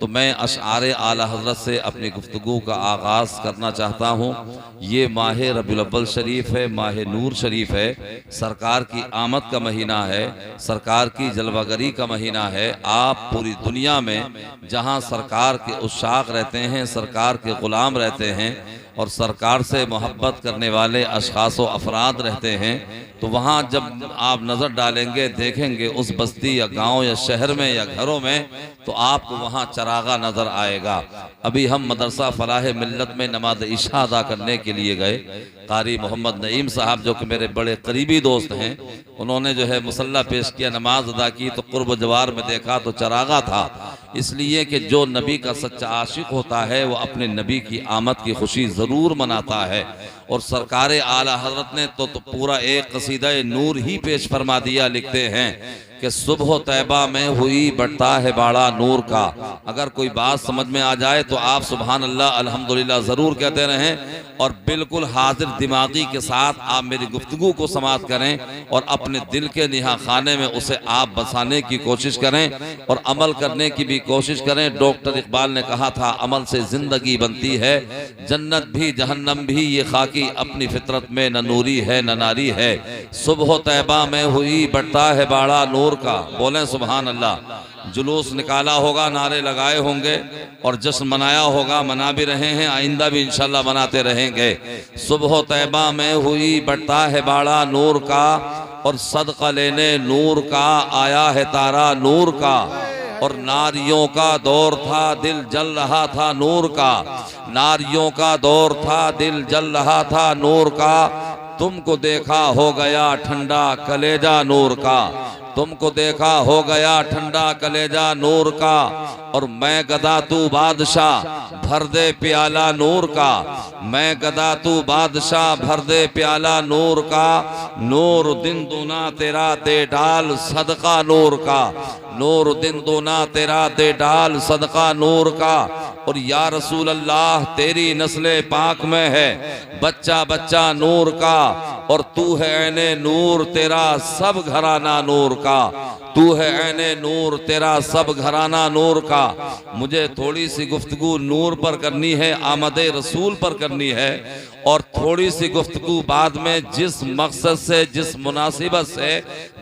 तो मैं अशआरे आला हज़रत से अपनी गुफ्तगू का आगाज़ करना चाहता हूँ। ये माह रबीउल अव्वल शरीफ है, माह नूर शरीफ है, सरकार की आमद का महीना है, सरकार की जलवागरी का महीना है। आप पूरी दुनिया में जहाँ सरकार के उशाक रहते हैं, सरकार के ग़ुलाम रहते हैं और सरकार से मोहब्बत करने वाले अशख़ास व अफराद रहते हैं, तो वहाँ जब आप नज़र डालेंगे, देखेंगे उस बस्ती या गांव या शहर में या घरों में, तो आपको वहाँ चरागा नज़र आएगा। अभी हम मदरसा फलाह मिल्लत में नमाज इशा अदा करने के लिए गए। कारी मोहम्मद नईम साहब जो कि मेरे बड़े करीबी दोस्त हैं, उन्होंने जो है मुसल्ला पेश किया, नमाज अदा की, तो कुर्ब जवार में देखा तो चरागा था। इसलिए कि जो नबी का सच्चा आशिक होता है वो अपने नबी की आमद की खुशी ज़रूर मनाता है। और सरकार आला हज़रत ने तो पूरा एक कसीदा नूर ही पेश फरमा दिया। लिखते हैं कि सुबह तैबा में हुई बढ़ता है बाड़ा नूर का। अगर कोई बात समझ में आ जाए तो आप सुभान अल्लाह अल्हम्दुलिल्लाह ज़रूर कहते रहें और बिल्कुल हाजिर दिमागी के साथ आप मेरी गुफ्तगू को समाअत करें और अपने दिल के निहा खाने में उसे आप बसाने की कोशिश करें और अमल करने की भी कोशिश करें। डॉक्टर इकबाल ने कहा था, अमल से ज़िंदगी बनती है, जन्नत भी जहन्नम भी, ये खाकी अपनी फितरत में न नूरी है न नारी है। सुबह तैबा में हुई बढ़ता है बाड़ा नूर का। बोलें सुभान अल्लाह। जुलूस निकाला होगा, नारे लगाए होंगे और जश्न मनाया होगा, मना भी रहे हैं, आइंदा भी इंशाल्लाह मनाते रहेंगे। सुबह तैबा में हुई बढ़ता है बाड़ा नूर का और सदका लेने नूर का आया है तारा नूर का। और नारियों का दौर था, दिल जल रहा था नूर का। नारियों का दौर था, दिल जल रहा था नूर का। तुमको देखा हो गया ठंडा कलेजा नूर का। तुमको देखा हो गया ठंडा कलेजा नूर का। और मैं गदा तू बादशाह भर दे प्याला नूर का। मैं गदा तू बादशाह भर दे प्याला नूर का। नूर दिन दूना तेरा दे डाल सदका नूर का। नूर दिन दूना तेरा दे डाल सदका नूर का। और या रसूल अल्लाह तेरी नस्ले पाक में है बच्चा बच्चा नूर का। और तू है ऐने नूर तेरा सब घराना नूर का। तू है ऐने नूर तेरा सब घराना नूर का। मुझे थोड़ी सी गुफ्तगू नूर पर करनी है, आमद रसूल पर करनी है। और थोड़ी सी गुफ्तगू बाद में जिस मकसद से, जिस मुनासिबत से,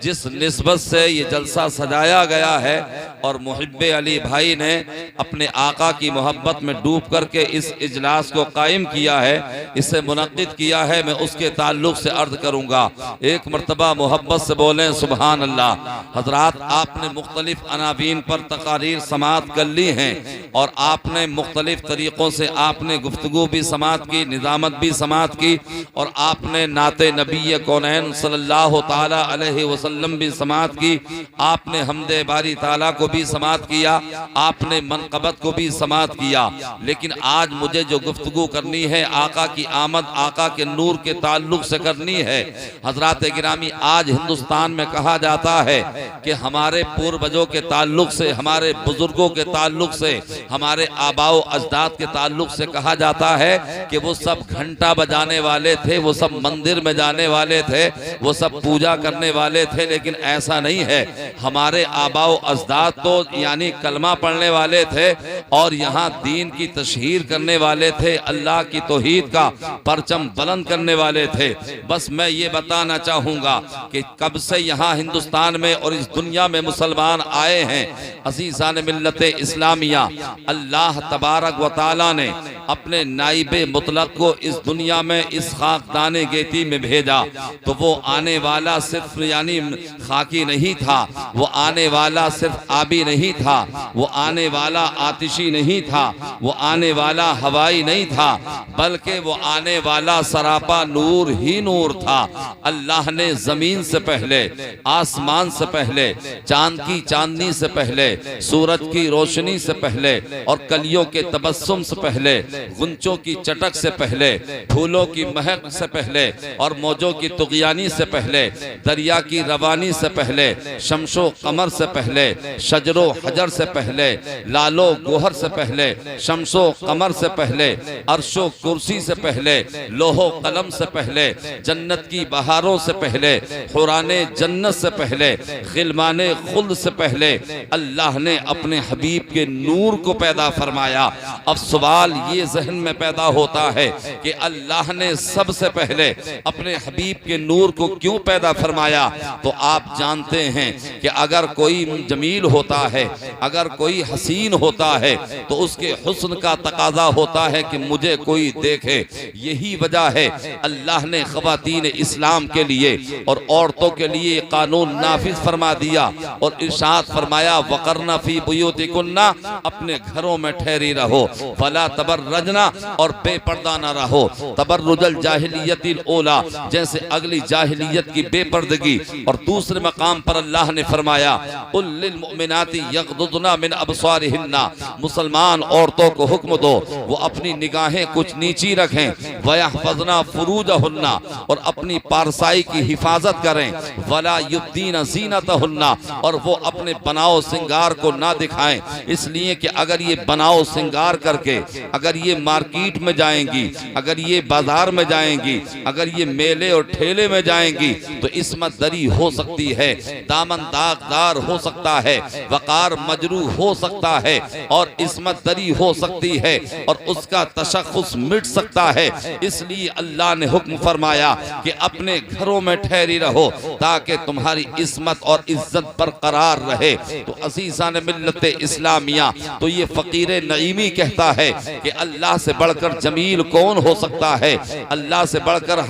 जिस निस्बत से ये जलसा सजाया गया है और मुहिब्बे अली भाई ने अपने आका की मोहब्बत में डूब करके इस इजलास को कायम किया है, इसे मुनक्किद किया है, मैं उसके ताल्लुक से अर्ज करूंगा। एक मरतबा मोहब्बत से बोलें सुभान अल्लाह। हजरात, आपने मुख्तलिफ अनावीन पर तकारीर समाअत कर ली हैं और आपने मुख्तलिफ तरीक़ों से आपने गुफ्तगू भी समाअत की, निज़ामत भी समाअत की और आपने नाते नबी कौनैन सल्लल्लाहु ताला अलैहि वसल्लम भी समाअत की। आपने हमदे बारी ताला को भी समाअत किया, आपने मनक़बत को भी समाअत किया। लेकिन आज मुझे जो गुफ्तगू करनी है आका की आमद, आका के नूर के ताल्लुक से करनी है। हजरात गिरामी, आज हिंदुस्तान में कहा जाता है कि हमारे पूर्वजों के ताल्लुक से, हमारे बुजुर्गों के ताल्लुक से, हमारे आबाओ अजदाद के ताल्लुक से कहा जाता है कि वो सब घंटा बजाने वाले थे, वो सब मंदिर में जाने वाले थे, वो सब पूजा करने वाले थे। लेकिन ऐसा नहीं है। हमारे आबाओ अजदाद तो यानी कलमा पढ़ने वाले थे और यहाँ दीन की तशहीर करने वाले थे, अल्लाह की तौहीद का परचम बुलंद करने वाले थे। बस मैं ये बताना चाहूँगा कि कब से यहाँ हिंदुस्तान में और इस दुनिया में मुसलमान आए हैं अज़ीज़ान मिल्लत इस्लामिया, अल्लाह तबारक व तआला ने अपने नाइबे मुतलक को इस दुनिया में इस खाकदाने गेती में भेजा। तो वो आने वाला सिर्फ यानी खाकी नहीं था, वो आने वाला सिर्फ आबी नहीं था, वो आने वाला आतिशी नहीं था, वो आने वाला हवाई नहीं था, बल्कि वो आने वाला सरापा नूर ही नूर था। अल्लाह ने जमीन से पहले, आसमान से पहले, चांद की चांदनी से पहले, सूरज की रोशनी से पहले और कलियों के तबस्सुम से पहले गुंचों की चटक से पहले, फूलों की महक से पहले और मौजों की तुग़यानी से पहले, दरिया की रवानी से पहले, शमशो कमर से पहले, शजरो हजर से पहले, लालो गोहर से पहले, शमशो कमर से पहले, अर्शो कुर्सी से पहले, लोहो कलम से पहले, जन्नत की बहारों से पहले, हुराने जन्नत से पहले, गिलमाने खुल्द से पहले अल्लाह ने अपने हबीब के नूर को पैदा फरमाया। अब सवाल ये जहन में पैदा होता है कि अल्लाह ने सबसे पहले अपने हबीब के नूर को क्यों पैदा फरमाया? तो आप जानते हैं कि अगर कोई जमील होता है, अगर कोई हसीन होता है, तो उसके हुस्न का तकाजा होता है कि मुझे कोई देखे। यही वजह है अल्लाह ने ख़वातीन इस्लाम के लिए और औरतों के लिए कानून नाफिज फरमा दिया और इरशाद फरमाया वक़रना फी बुयूतिकुन्ना, अपने घरों में ठहरी रहो, फला तबर्रजना, और बेपर्दा न रहो, तबर्रुजल जाहिलियतिल ओला, जैसे अगली जाहिलियत की बेपर्दगी। और दूसरे मकाम पर अल्लाह ने फरमाया कुल लिल मुमिनाति यग़दुदना मिन अबसारिहिन्ना, मुसलमान औरतों को हुक्म दो वो अपनी निगाहें कुछ नीची रखें, वयहफ़ज़ना फुरूजहुन्ना, और अपनी पारसाई की हिफाजत करें, वला युब्दीना ज़ीनतहुन्ना, और वो अपने बनाओ सिंगार को ना दिखाएं। इसलिए कि अगर ये बनाओ सिंगार करके अगर ये मार्केट में जाएंगी, अगर ये बाजार में जाएंगी, अगर ये मेले और ठेले में जाएंगी, तो इस्मत दरी हो सकती है, दामन दागदार हो सकता है, वकार मजरू हो सकता है, और इस्मत दरी हो सकती है, और उसका तशख़्ख़ुस मिट सकता है। इसलिए अल्लाह ने हुक्म फरमाया कि अपने घरों में ठहरी रहो ताकि तुम्हारी इस्मत और इज्जत बरकरार रहे। तो अज़ीज़ान मिल्लत इस्लामिया, तो ये फ़कीर नईमी कहता है कि अल्लाह से बढ़कर जमील कौन हो सकता है, अल्लाह से बढ़कर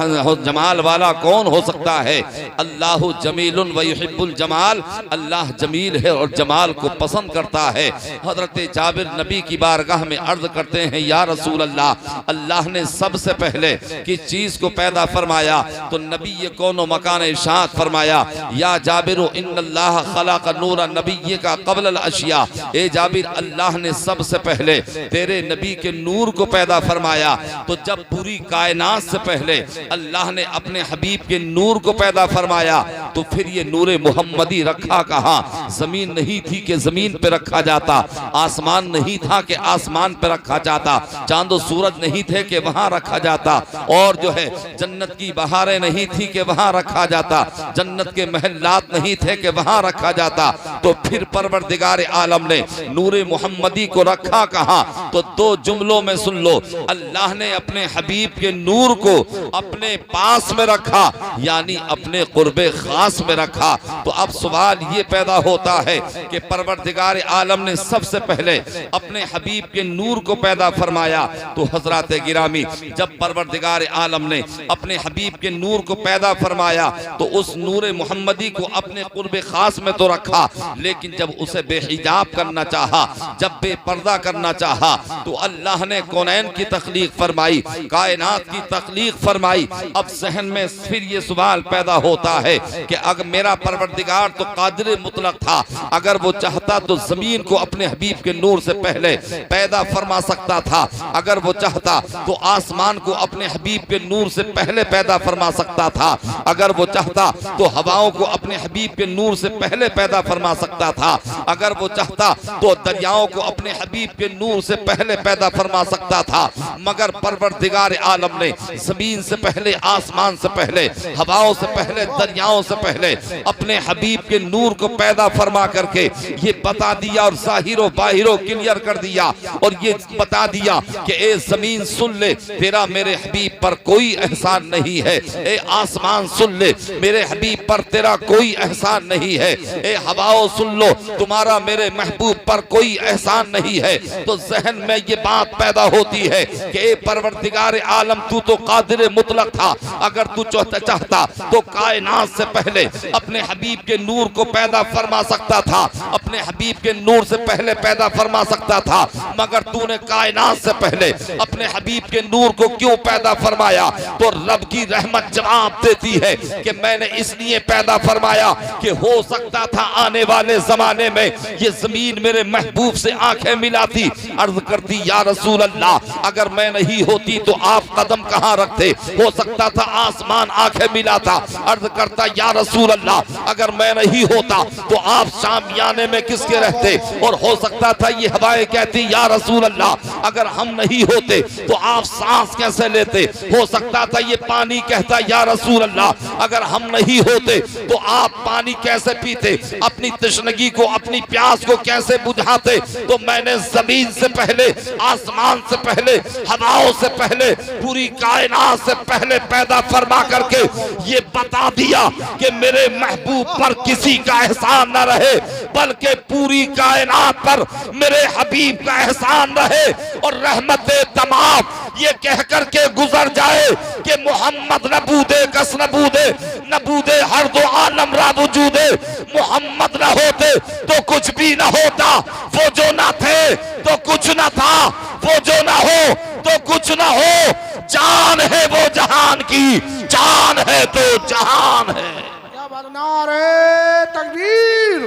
जमाल वाला कौन हो सकता है। अल्लाहु जमीलुन व युहिब्बुल जमाल, अल्लाह जमील है और जमाल को पसंद करता है। हज़रत जाबिर नबी की बारगाह में अर्ज करते हैं या रसूल अल्लाह, अल्लाह ने सबसे पहले किस चीज़ को पैदा फरमाया? तो नबी ये कौनो मकान इरशाद फरमाया या जाबिर इन्नल्लाह खलक़ नूर नबी का क़ब्ल अशिया, ए जाबिर अल्लाह ने सबसे पहले तेरे नबी के नूर को पैदा फरमाया। तो जब पूरी कायनात से पहले अल्लाह ने अपने हबीब के नूर को पैदा फरमाया, तो फिर ये नूर मुहम्मदी रखा कहाँ? जमीन नहीं थी कि जमीन पे रखा जाता, आसमान नहीं था कि आसमान पे रखा जाता, चांदो सूरज नहीं थे कि वहां रखा जाता, और जो है जन्नत की बहारें नहीं थी कि वहां रखा जाता, जन्नत के महल्लात नहीं थे कि वहां रखा जाता। तो फिर परवरदिगार आलम ने नूरे मुहम्मदी को रखा कहाँ? तो दो जुमलों में सुन लो, अल्लाह ने अपने हबीब के नूर को अपने पास में रखा, यानी अपने कुर्बे खास में रखा। तो अब सवाल ये पैदा होता है कि परवरदिगार आलम ने सबसे पहले अपने हबीब के नूर को पैदा फरमाया। तो हजरात गिरामी, जब परवरदिगार आलम ने अपने हबीब के नूर को पैदा फरमाया, तो उस नूर मुहम्मदी को अपने कुर्बे खास में तो रखा, लेकिन जब उसे बेहिजाब करना चाहा, जब बेपर्दा करना चाहा, तो अल्लाह ने कौनैन की तख्लीक फरमाई, कायनात की तख्लीक फरमाई। अब जहन में फिर ये सवाल पैदा होता है कि अगर मेरा परवरदिगार तो कादिर मुतलक था, अगर वो चाहता तो जमीन को अपने हबीब के नूर से पहले पैदा फरमा सकता था, अगर वो चाहता तो आसमान को अपने हबीब के नूर से पहले पैदा फरमा सकता था, अगर वो चाहता तो हवाओं को अपने हबीब के नूर से पहले पैदा फरमा सकता था, अगर वो चाहता तो दरियाओं को अपने हबीब के नूर से पहले पैदा फरमा सकता था। मगर परवरदिगार आलम ने जमीन से पहले, आसमान से पहले, हवाओं से पहले, दरियाओं से पहले अपने हबीब के नूर को पैदा फरमा करके ये बता दिया और जाहिरो बाहिरो क्लियर कर दिया और ये बता दिया कि ए जमीन सुन ले, तेरा मेरे हबीब पर कोई एहसान नहीं है। ए आसमान सुन ले, मेरे हबीब पर तेरा कोई एहसान नहीं है। ए हवाओं सुन लो, तुम्हारा मेरे महबूब पर कोई एहसान नहीं है। तो जहन में ये बात पैदा होती है कि ए परवरदिगार आलम, तू तो कादिर मुतलक था, अगर तू चाहता तो कायनात से पहले अपने हबीब के नूर को पैदा फरमा सकता था, अपने हबीब के नूर से पहले पैदा फरमा सकता था, मगर तूने कायनात से पहले अपने हबीब के नूर को क्यों पैदा फरमाया? तो रब की रहमत जवाब देती है कि मैंने इसलिए पैदा फरमाया कि हो सकता था आने वाले जमाने में ये जमीन मेरे महबूब से आंखें मिलाती, अर्ज करती या रसूल अल्लाह, अगर मैं नहीं होती तो आप कदम कहाँ रखते? हो सकता था आसमान आंखें मिलाता, अर्ज करता या रसूल अल्लाह, अगर मैं नहीं होता तो आप शामियाने में किसके रहते? और हो सकता था ये हवाएं कहती या रसूल अल्लाह, अगर हम नहीं होते तो आप सांस कैसे लेते? हो सकता था ये पानी कहता या रसूल अल्लाह, अगर हम नहीं होते तो आप पानी कैसे पीते? अपनी तशनगी को, अपनी प्यास को कैसे बुझाते? तो मैंने जमीन से पहले, आसमान से पहले, हवाओं से पहले, पूरी कायनात से पहले पैदा फरमा करके ये बता दिया कि मेरे महबूब पर किसी का एहसान न रहे, बल्कि पूरी कायनात पर मेरे हबीब का एहसान रहे। और रहमते तमाम ये कह करके गुजर जाए कि मोहम्मद नबूदे कस नबूदे, नबूदे हर दो आलम रा वजूदे, मोहम्मद न होते तो कुछ भी न होता, वो जो न थे तो कुछ न था, वो जो न हो तो कुछ न हो, जान है वो जहान की, जान है तो जहान है। क्या बात, नारे तकबीर,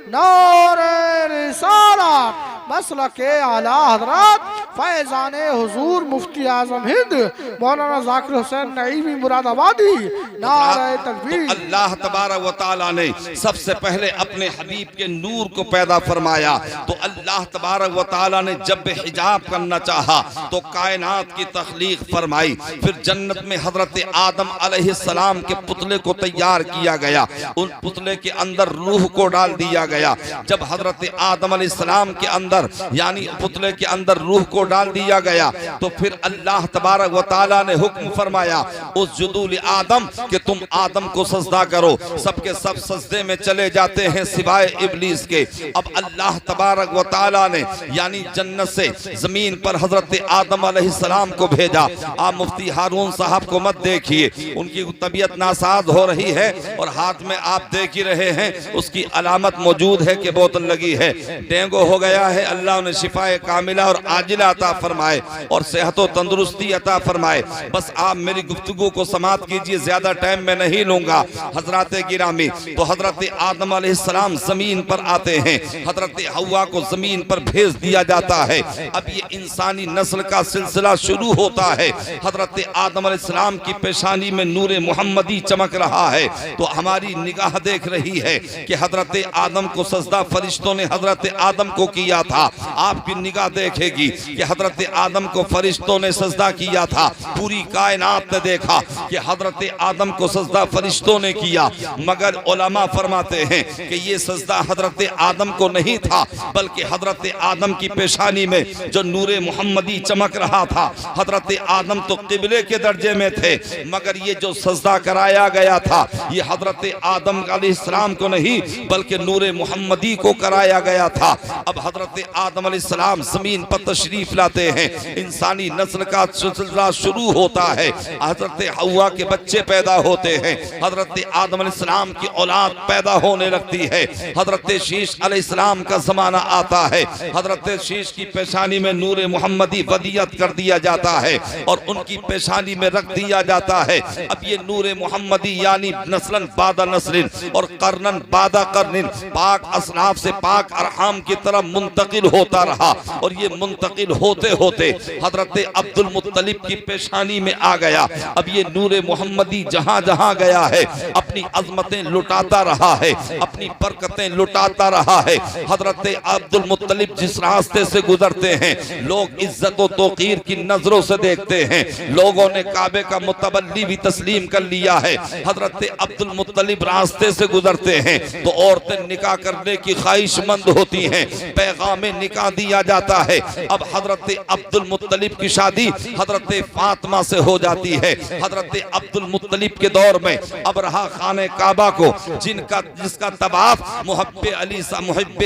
नारे रिसालत, मसलके आला हजरत फैजाने हुजूर मुफ्ती आजम हिंद मौलाना जाकिर हुसैन नईमी मुरादाबादी, नारे तकबीर। तो अल्लाह तबारक व तआला ने सबसे पहले अपने हबीब के नूर को पैदा फरमाया। तो अल्लाह तबारक व तआला ने जब हिजाब करना चाहा तो कायनात की तख्लीक फरमाई। फिर जन्नत में हजरत आदम अलैहिस्सलाम के पुतले को तैयार किया गया, उन पुतले के अंदर रूह को डाल दिया गया। जब हजरत आदम अलैहिस्सलाम के अंदर यानी पुतले के अंदर रूह को डाल दिया गया तो फिर अल्लाह तबारक व तआला ने हुक्म फरमाया उस जुदूल आदम कि तुम आदम को सजदा करो। सबके सब सजदे में चले जाते हैं सिवाय इब्लीस के। अब अल्लाह तबारक व तआला ने यानी जन्नत से जमीन पर हजरत आदम अलैहिस्सलाम को भेजा। आप मुफ्ती हारून साहब को मत देखिए, उनकी तबीयत नासाज हो रही है और हाथ में आप देख ही रहे हैं उसकी अलामत मौजूद है कि बोतल लगी है, डेंगू हो गया है। अल्लाह ने शिफाए कामिला और आजिला अता फरमाए और सेहत और तंदुरुस्ती अता फरमाए। बस आप मेरी गुफ्तगू को समाप्त कीजिए, ज्यादा टाइम मैं नहीं लूंगा। हजरत गिरामी, तो हजरत आदम अलैहिस्सलाम जमीन पर आते हैं, हजरत हव्वा को जमीन पर भेज दिया जाता है। अब ये इंसानी नस्ल का सिलसिला शुरू होता है। हजरत आदम अलैहिस्सलाम की पेशानी में नूरे मुहम्मदी चमक रहा है तो हमारी निगाह देख रही है कि हजरत आदम को सजदा फरिश्तों ने हजरत आदम को किया था। आपकी निगाह देखेगी कि हजरत आदम को फरिश्तों ने सजदा किया था। पूरी कायनात ने देखा कि हजरत आदम को सजदा फरिश्तों ने किया, मगर उलमा फरमाते हैं कि ये सजदा हजरत आदम को नहीं था बल्कि हजरत आदम की पेशानी में जो नूरे मुहम्मदी चमक रहा था। हजरत आदम तो किबले के दर्जे में थे, मगर ये जो सजदा कराया गया था ये हजरत आदम अलैहिस्सलाम को नहीं बल्कि नूरे मुहम्मदी को कराया गया था। अब हजरत आदम अलैहिस्सलाम जमीन पर तशरीफ लाते हैं, इंसानी नस्ल का सिलसिला शुरू होता है। हजरत हव्वा के बच्चे पैदा होते हैं, हजरत आदम अलैहिस्सलाम की औलाद पैदा होने लगती है। हजरत शीश अलैहिस्सलाम का जमाना आता है, हजरत शीश की पेशानी में नूरे मुहम्मदी वदियत कर दिया जाता है और उनकी पेशानी में रख दिया जाता है। अब ये नूरे मुहम्मदी यानी नस्लन बादा नस्लिन और करनन बादा करनिन पाक असनाफ से पाक अरहाम की तरफ मुंतकिल होता रहा और ये मुंतकिल होते होते हजरत अब्दुल मुत्तलिब की पेशानी में आ गया। अब ये नूरे मुहम्मदी जहां जहां गया है अपनी अजमतें लुटाता रहा है, अपनी बरकतें लुटाता रहा है। हजरत अब्दुल मुत्तलिब जिस रास्ते से गुजरते हैं लोग इज्जत और तौकीर की नजरों से देखते हैं। लोगों ने काबे का मुतवल्ली भी तस्लीम कर लिया है। हजरत अब्दुल मुत्तलिब रास्ते से गुजरते हैं तो औरतें निकाह करने की ख्वाहिशमंद होती हैं, पैगाम निकाह दिया जाता है। अब हजरत अब्दुल मुत्तलिब की शादी हजरत फातिमा से हो जाती है। हजरत अब्दुल मुत्तलिब के दौर में अबरहा खाने काबा को जिसका तवाफ मुहब्बे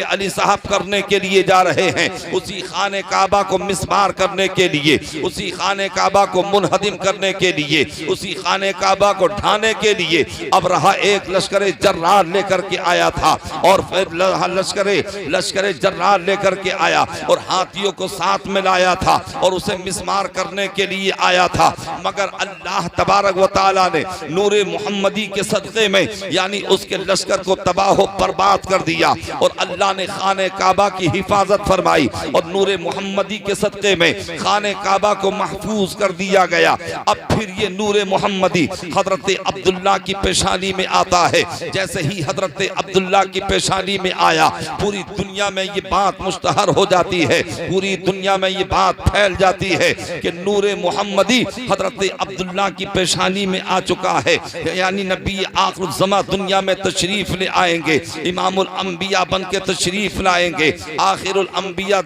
अली साहब करने के लिए जा रहे हैं, उसी खाने काबा को मिसमार करने के लिए, उसी खाने काबा को मुनहदिम करने के लिए, उसी खाने काबा को ढाने के लिए अबरहा एक लश्कर जर्रार लेकर के आया था और फिर लश्कर जर्रार लेकर के आया और हाथियों को साथ में लाया था और उसे मिसमार करने के लिए आया था। मगर अल्लाह तबारक व तआला ने नूरे मुहम्मदी के सदक़े में यानी उसके लश्कर को तबाह बर्बाद कर दिया और अल्लाह ने खाने काबा की हिफाजत फरमाई और नूरे मुहम्मदी के सदक़े में खाने काबा को महफूज कर दिया गया। अब फिर ये नूरे मुहम्मदी हजरत अब्दुल्ला की पेशानी में आता है। जैसे ही हजरत अब्दुल्ला की पेशानी में आया, पूरी दुनिया में ये बात मुश्तहर हो जाती है, पूरी दुनिया में ये बात फैल जाती है कि नूरे मुहम्मदी हजरत अब्दुल्ला की पेशानी में आ चुका है। यानी नबी आखिर ज़मा दुनिया में तशरीफ ले आएंगे, इमामुल अंबिया बन के तशरीफ लाएंगे, आखिरुल अंबिया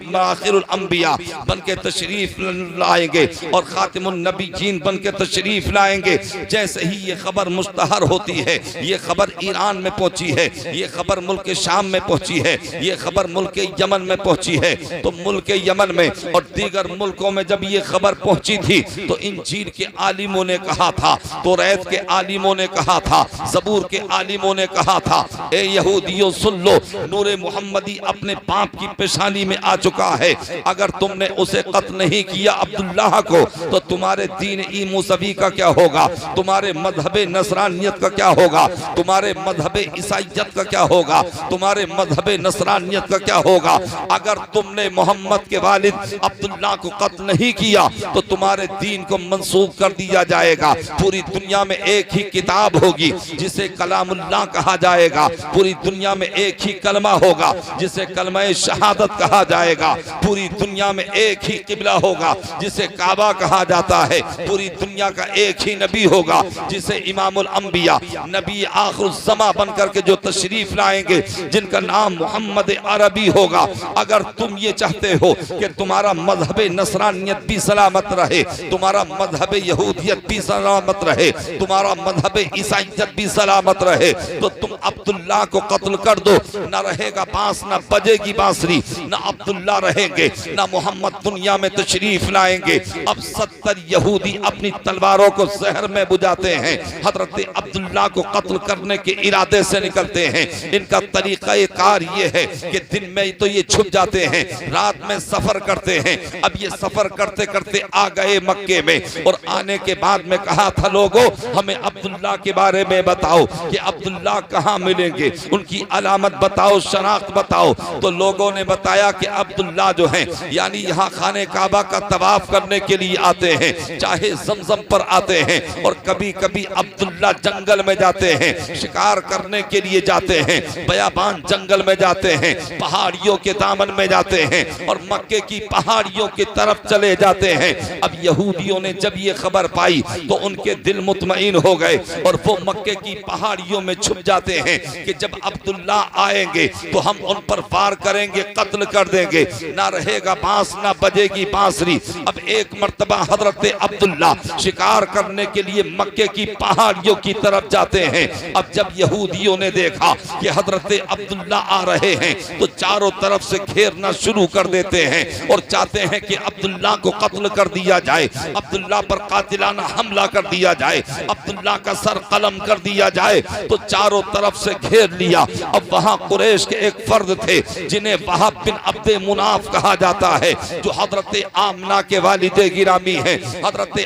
बन के तशरीफ लाएंगे और खातिमुन नबीयीन बन के तशरीफ लाएंगे। जैसे ही ये खबर मुश्तहर होती है, ये खबर ईरान में पहुंची है, ये खबर मुल्क शाम में पहुंची है, ये खबर मुल्क यमन में पहुंची है, तो मुल्क यमन में और दीगर मुल्कों में जब ये खबर पहुंची थी तो इंजील के आलिमों ने कहा था, तौरात के आलिमों ने कहा था, ज़बूर के आलिमों ने कहा था, ए यहूदियों सुन लो, नूरे मुहम्मदी अपने बाप की पेशानी में आ चुका है। अगर तुमने उसे कत्ल नहीं किया अब्दुल्लाह को तो तुम्हारे दीन ई मूसवी का क्या होगा, तुम्हारे मजहब नसरानियत का क्या होगा, तुम्हारे मजहब ईसाइयत का क्या होगा, तुम्हारे मजहब नसरानियत का क्या होगा। अगर तुमने मोहम्मद के वालिद अब्दुल्लाह को कत्ल नहीं किया तो तुम्हारे दीन को मंसूब कर दिया जाएगा। पूरी दुनिया में एक ही किताब होगी जिसे कलामुल्लाह कहा जाएगा, पूरी दुनिया में एक ही कलमा होगा जिसे कलमा शहादत कहा जाएगा, पूरी दुनिया में एक ही किबला होगा जिसे काबा कहा जाता है, पूरी दुनिया का एक ही नबी होगा जिसे इमामुल अंबिया नबी आखिर ज़मा बनकर के जो तशरीफ लाएंगे जिनका नाम मोहम्मद अरबी होगा। अगर तुम ये चाहते हो कि तुम्हारा मजहब नसरानियत भी सलामत रहे, तुम्हारा मजहब यहूदियत भी सलामत रहे, तुम्हारा मजहब ईसाइयत भी सलामत रहे, तो तुम अब्दुल्लाह को कत्ल कर दो। न रहेगा बांस, न बजेगी बांसुरी, न अब्दुल्लाह रहेंगे, न मोहम्मद दुनिया में तशरीफ लाएंगे। अब 70 यहूदी अपनी तलवारों को जहर में बुझाते हैं, हजरत अब्दुल्लाह को कत्ल करने के इरादे से निकलते हैं। इनका तरीका कार ये है कि दिन में तो ये छुप जाते हैं, रात में सफर करते हैं। अब ये सफर करते करते आ गए मक्के में और आने के बाद में कहा था, लोगों हमें अब्दुल्लाह के बारे में बताओ कि अब्दुल्लाह कहाँ मिलेंगे, उनकी अलामत बताओ, शनाख्त बताओ। तो लोगों ने बताया कि अब्दुल्लाह जो हैं यानी यहाँ खाने काबा का तवाफ करने के लिए आते हैं, चाहे जमजम पर आते हैं और कभी कभी अब्दुल्लाह जंगल में जाते हैं, शिकार करने के लिए जाते हैं, बयाबान जंगल में जाते हैं, पहाड़ियों के दामन में जाते हैं और मक्के की पहाड़ियों की तरफ चले जाते हैं। अब यहूदियों ने जब ये खबर पाई तो उनके दिल मुतमईन हो गए और वो मक्के की पहाड़ियों में छुप जाते हैं कि जब अब्दुल्लाह आएंगे तो हम उन पर वार करेंगे, कत्ल कर देंगे, ना रहेगा बांस, ना बजेगी बांसुरी। अब एक मर्तबा हजरत अब्दुल्लाह शिकार करने के लिए मक्के की पहाड़ियों की तरफ जाते हैं। अब जब यहूदियों ने देखा कि हजरत अब्दुल्लाह आ रहे हैं तो चारों तरफ से घेरना शुरू कर देते हैं और चाहते हैं कि अब्दुल्लाह को कत्ल कर दिया जाए, अब्दुल्लाह पर कातिलाना हमला कर दिया जाए, अब्दुल्लाह का सर कलम कर दिया जाए। तो चारों तरफ से घेर लिया। अब वहां कुरैश के एक फर्द थे जिन्हें वहाब बिन अब्दे मुनाफ कहा जाता है, जो हजरत आमना के वालिदे गिरामी हैं। हजरत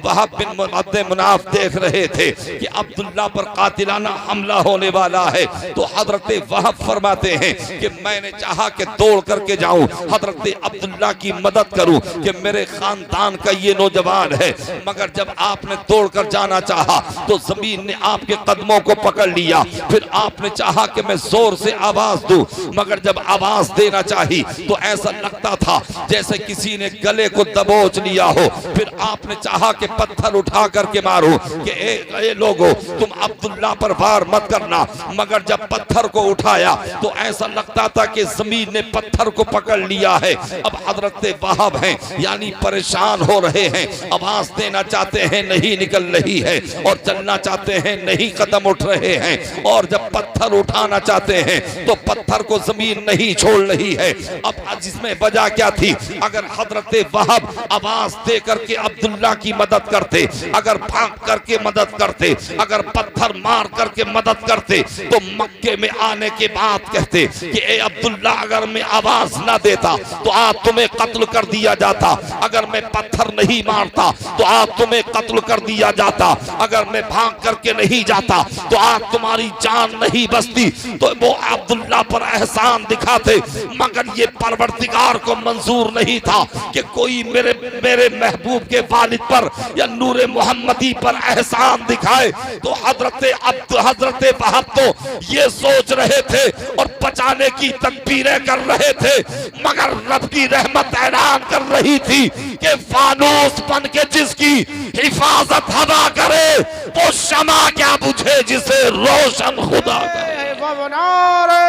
वहाब बिन अब्दे मुनाफ देख रहे थे कि अब्दुल्लाह पर कातिलाना हमला होने वाला है, तो हजरत वहाब फरमाते हैं कि मैंने चाहा कि दौड़ करके जाऊं, हजरत अब्दुल्लाह की मदद करूं कि मेरे खानदान का ये नौजवान है। मगर जब आपने दौड़ कर जाना चाहा तो जमीन ने आपके कदमों को पकड़ लिया। फिर आपने चाहा कि मैं जोर से आवाज दूं, मगर जब आवाज देना चाही तो ऐसा लगता था जैसे किसी ने गले को दबोच लिया हो। फिर आपने चाहा कि पत्थर उठा करके मारूं कि ए लोगों तुम अब्दुल्लाह पर वार मत करना, मगर जब पत्थर को उठाया तो ऐसा लगता था कि जमीन ने पत्थर को पकड़ लिया है। अब हजरत वहाब हैं यानी परेशान हो रहे हैं, आवाज देना चाहते हैं नहीं निकल रही है, और चलना चाहते हैं नहीं कदम उठ रहे हैं, और जब पत्थर उठाना चाहते हैं तो पत्थर को जमीन नहीं छोड़ रही है। अब जिसमें वजह क्या थी, अगर हजरत वहाब आवाज दे करके अब्दुल्ला की मदद करते, अगर भाग करके मदद करते, अगर पत्थर मार करके मदद करते, तो मक्के में आने के बाद कहते कि ए अब्दुल्ला अगर मैं आवाज ना देता तो आज तुम्हें कत्ल कर दिया जाता, अगर मैं पत्थर नहीं मारता तो आज तुम्हें कत्ल कर दिया जाता, अगर मैं भाग करके नहीं जाता तो आज तुम्हारी जान नहीं बचती। तो वो अब्दुल्ला पर एहसान दिखाते, मगर ये परवरदिगार को मंजूर नहीं था कि कोई मेरे महबूब के वालिद पर या नूरे मोहम्मदी पर एहसान दिखाए। तो हजरत वहाब तो ये सोच रहे थे और बचाने की तदबीरें कर रहे थे, मगर रब की रहमत ऐलान कर रही थी कि फानूस बन के जिसकी हिफाजत हवा करे वो शमा क्या बुझे जिसे रोशन खुदा करे। नारे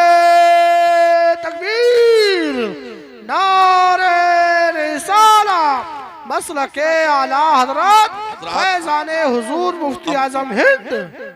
तकबीर, नारे रिसालत, मसलके आला हजरत फैज़ाने हुजूर मुफ्ती आज़म हिंद।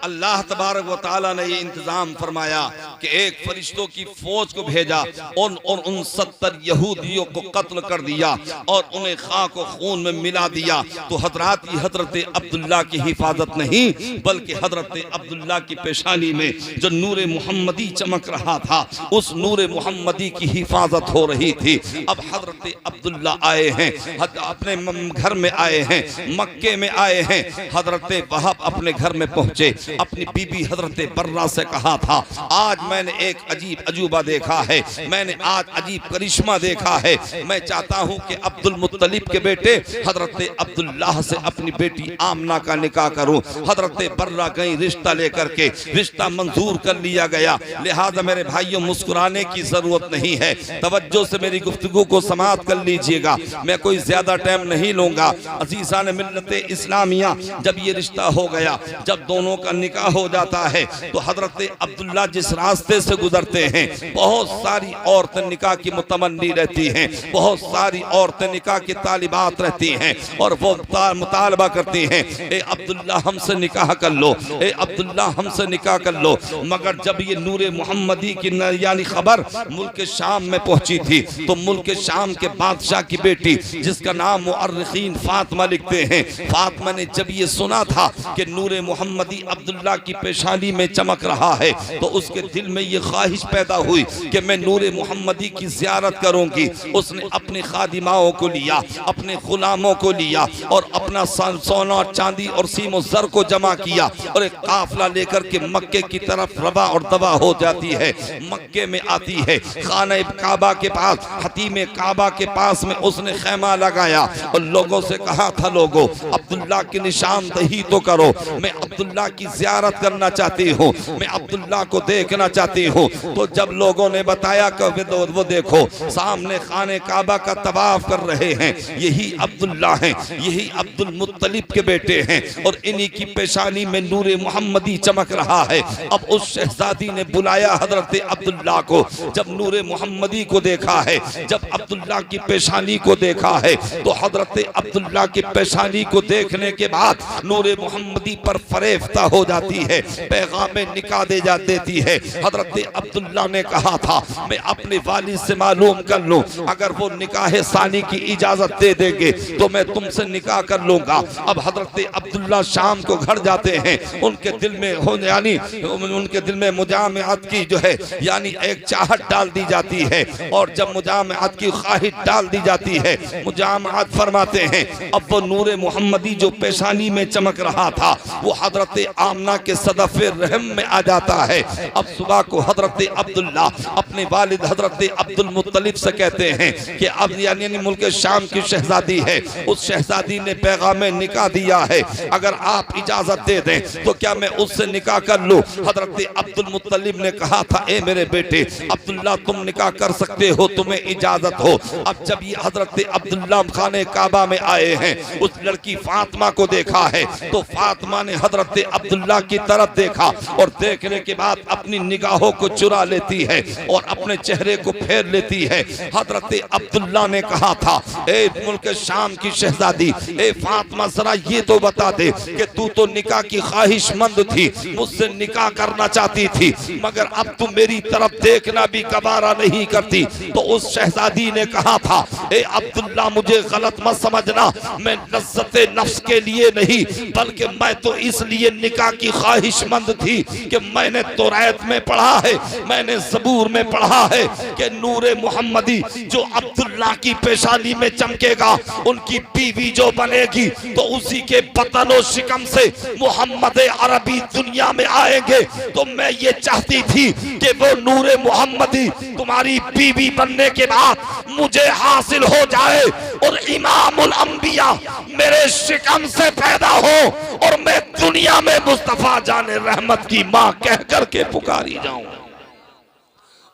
अल्लाह तबारक व तआला ने ये इंतजाम फरमाया कि एक फरिश्तों की फौज को भेजा और उन 70 यहूदियों को कत्ल कर दिया और उन्हें खाक और खून में मिला दिया। तो हजरत अब्दुल्ला की हिफाजत नहीं बल्कि हजरत अब्दुल्ला की पेशानी में जो नूरे मुहम्मदी चमक रहा था उस नूरे मुहम्मदी की हिफाजत हो रही थी। अब हजरत अब्दुल्ला आए हैं, अपने घर में आए हैं, मक्के में आए हैं। हजरत वहाब अपने घर में पहुंचे, अपनी बीबी हजरत बर्रा से कहा था आज मैंने एक अजीब अजूबा देखा है, मैंने आज अजीब करिश्मा देखा है, मैं चाहता हूं कि अब्दुल मुत्तलिब के बेटे हजरत अब्दुल्लाह से अपनी बेटी आमना का निकाह करूं। हजरत बर्रा गई रिश्ता लेकर के, रिश्ता मंजूर कर लिया गया। लिहाजा मेरे भाइयों मुस्कुराने की जरूरत नहीं है, तवज्जो से मेरी गुफ्तगू को समाअत कर लीजिएगा, मैं कोई ज्यादा टाइम नहीं लूंगा। अजीज़ान मिल्लत इस्लामिया, जब ये रिश्ता हो गया, जब दोनों का निकाह हो जाता है तो हजरत अब्दुल्ला जिस रास्ते से गुजरते हैं बहुत सारी औरतें निकाह की मुतमन्नी रहती हैं, बहुत सारी औरतें निकाह की तालिबात रहती हैं और वो मुतालबा करती हैं ए अब्दुल्ला हमसे निकाह कर लो, ए अब्दुल्ला हमसे निकाह कर लो। मगर जब ये नूरे मुहम्मदी की यानी खबर मुल्क शाम में पहुंची थी तो मुल्क शाम के बादशाह की बेटी जिसका नाम मुअर्रिखीन फातिमा लिखते हैं, फातिमा ने जब ये सुना था कि नूरे मुहम्मदी अब्दुल्ला की पेशानी में चमक रहा है तो उसके दिल में ये ख्वाहिश पैदा हुई कि मैं नूरे मुहम्मदी की ज़ियारत करूंगी। उसने अपने खादिमाओं को लिया, अपने गुलामों को लिया और अपना सोना चांदी और सीमो ज़र को जमा किया और एक काफिला लेकर के मक्के की तरफ रवा और दवा हो जाती है। मक्के में आती है, खाना काबा के पास, हतीम काबा के पास में उसने खैमा लगाया और लोगों से कहा था लोगों अब्दुल्ला की निशानदही तो करो, मैं अब्दुल्ला की ज़ियारत करना चाहती हूँ, मैं अब्दुल्ला को देखना चाहती हूँ। तो जब लोगों ने बताया कि वो देखो सामने खाने काबा का तवाफ कर रहे हैं, यही अब्दुल्ला हैं, यही अब्दुल मुत्तलिब के बेटे हैं और इन्हीं की पेशानी में नूरे मुहम्मदी चमक रहा है। अब उस शहजादी ने बुलाया हजरत अब्दुल्ला को। जब नूरे मुहम्मदी को देखा है, जब अब्दुल्ला की पेशानी को देखा है तो हजरत अब्दुल्ला की पेशानी को देखने के बाद नूरे मुहम्मदी पर फरेफ्ता हो जाती है, पैगाम निकाह दे जा देती है। हजरत अब्दुल्ला ने कहा था मैं अपने वालिद से मालूम कर लूं, अगर वो निकाह सानी की इजाजत दे देंगे तो मैं तुमसे निकाह कर लूंगा। अब हजरत अब्दुल्ला शाम को घर जाते हैं, उनके दिल में हो यानी उनके दिल में मुजामअत की जो है यानी एक चाहत डाल दी जाती है और जब मुजामअत की ख्वाहिश डाल दी जाती है मुजामअत फरमाते हैं। अब वो नूरे मुहम्मदी जो पेशानी में चमक रहा था वो हजरत आमना के सदफ़े रहम में आ जाता है। अब सुबह को हजरत अब्दुल्ला अपने वालिद हजरत अब्दुल मुत्तलिब से कहते हैं कि अब यानी मुल्क शाम की शहजादी है, उस शहजादी ने पैगाम निकाह दिया है, अगर आप इजाजत दे दें तो क्या मैं उससे निकाह कर लूं। हजरत अब्दुल मुत्तलिब ने कहा था ए मेरे बेटे अब्दुल्ला तुम निकाह कर सकते हो, तुम्हें इजाजत हो। अब जब ये हजरत अब्दुल्ला खाने काबा में आए हैं, उस लड़की फातिमा को देखा है तो फातिमा ने हजरत अब्दुल्ला की तरफ देखा और देखने के बाद अपनी निगाह निगाहों को चुरा लेती है और अपने चेहरे को फेर लेती है। हजरत अब्दुल्ला ने कहा था, ए मुल्क शाम की शहजादी, ए फातिमा जरा ये तो बता दे कि तू तो निकाह की ख्वाहिशमंद थी, मुझसे निकाह करना चाहती थी, मगर अब तू मेरी तरफ देखना भी गवारा नहीं करती। तो उस शहजादी ने कहा था, ए अब्दुल्ला मुझे गलत मत समझना, मैं लज्जत नफ्स के लिए नहीं बल्कि मैं तो इसलिए निकाह की ख्वाहिशमंद थी कि मैंने तौरात में पढ़ा है, मैंने ज़बूर में पढ़ा है कि नूरे मुहम्मदी जो अब्दुल्ला की पेशानी में चमकेगा, उनकी बीवी जो बनेगी तो उसी के बतन और शिकम से मोहम्मद अरबी दुनिया में आएंगे। तो मैं ये चाहती थी कि वो नूरे मुहम्मदी तुम्हारी बीवी बनने के बाद मुझे हासिल हो जाए और इमामुल अंबिया मेरे शिकम से पैदा हो और मैं दुनिया में मुस्तफा जाने रहमत की माँ कह करके पुकारी जाऊं।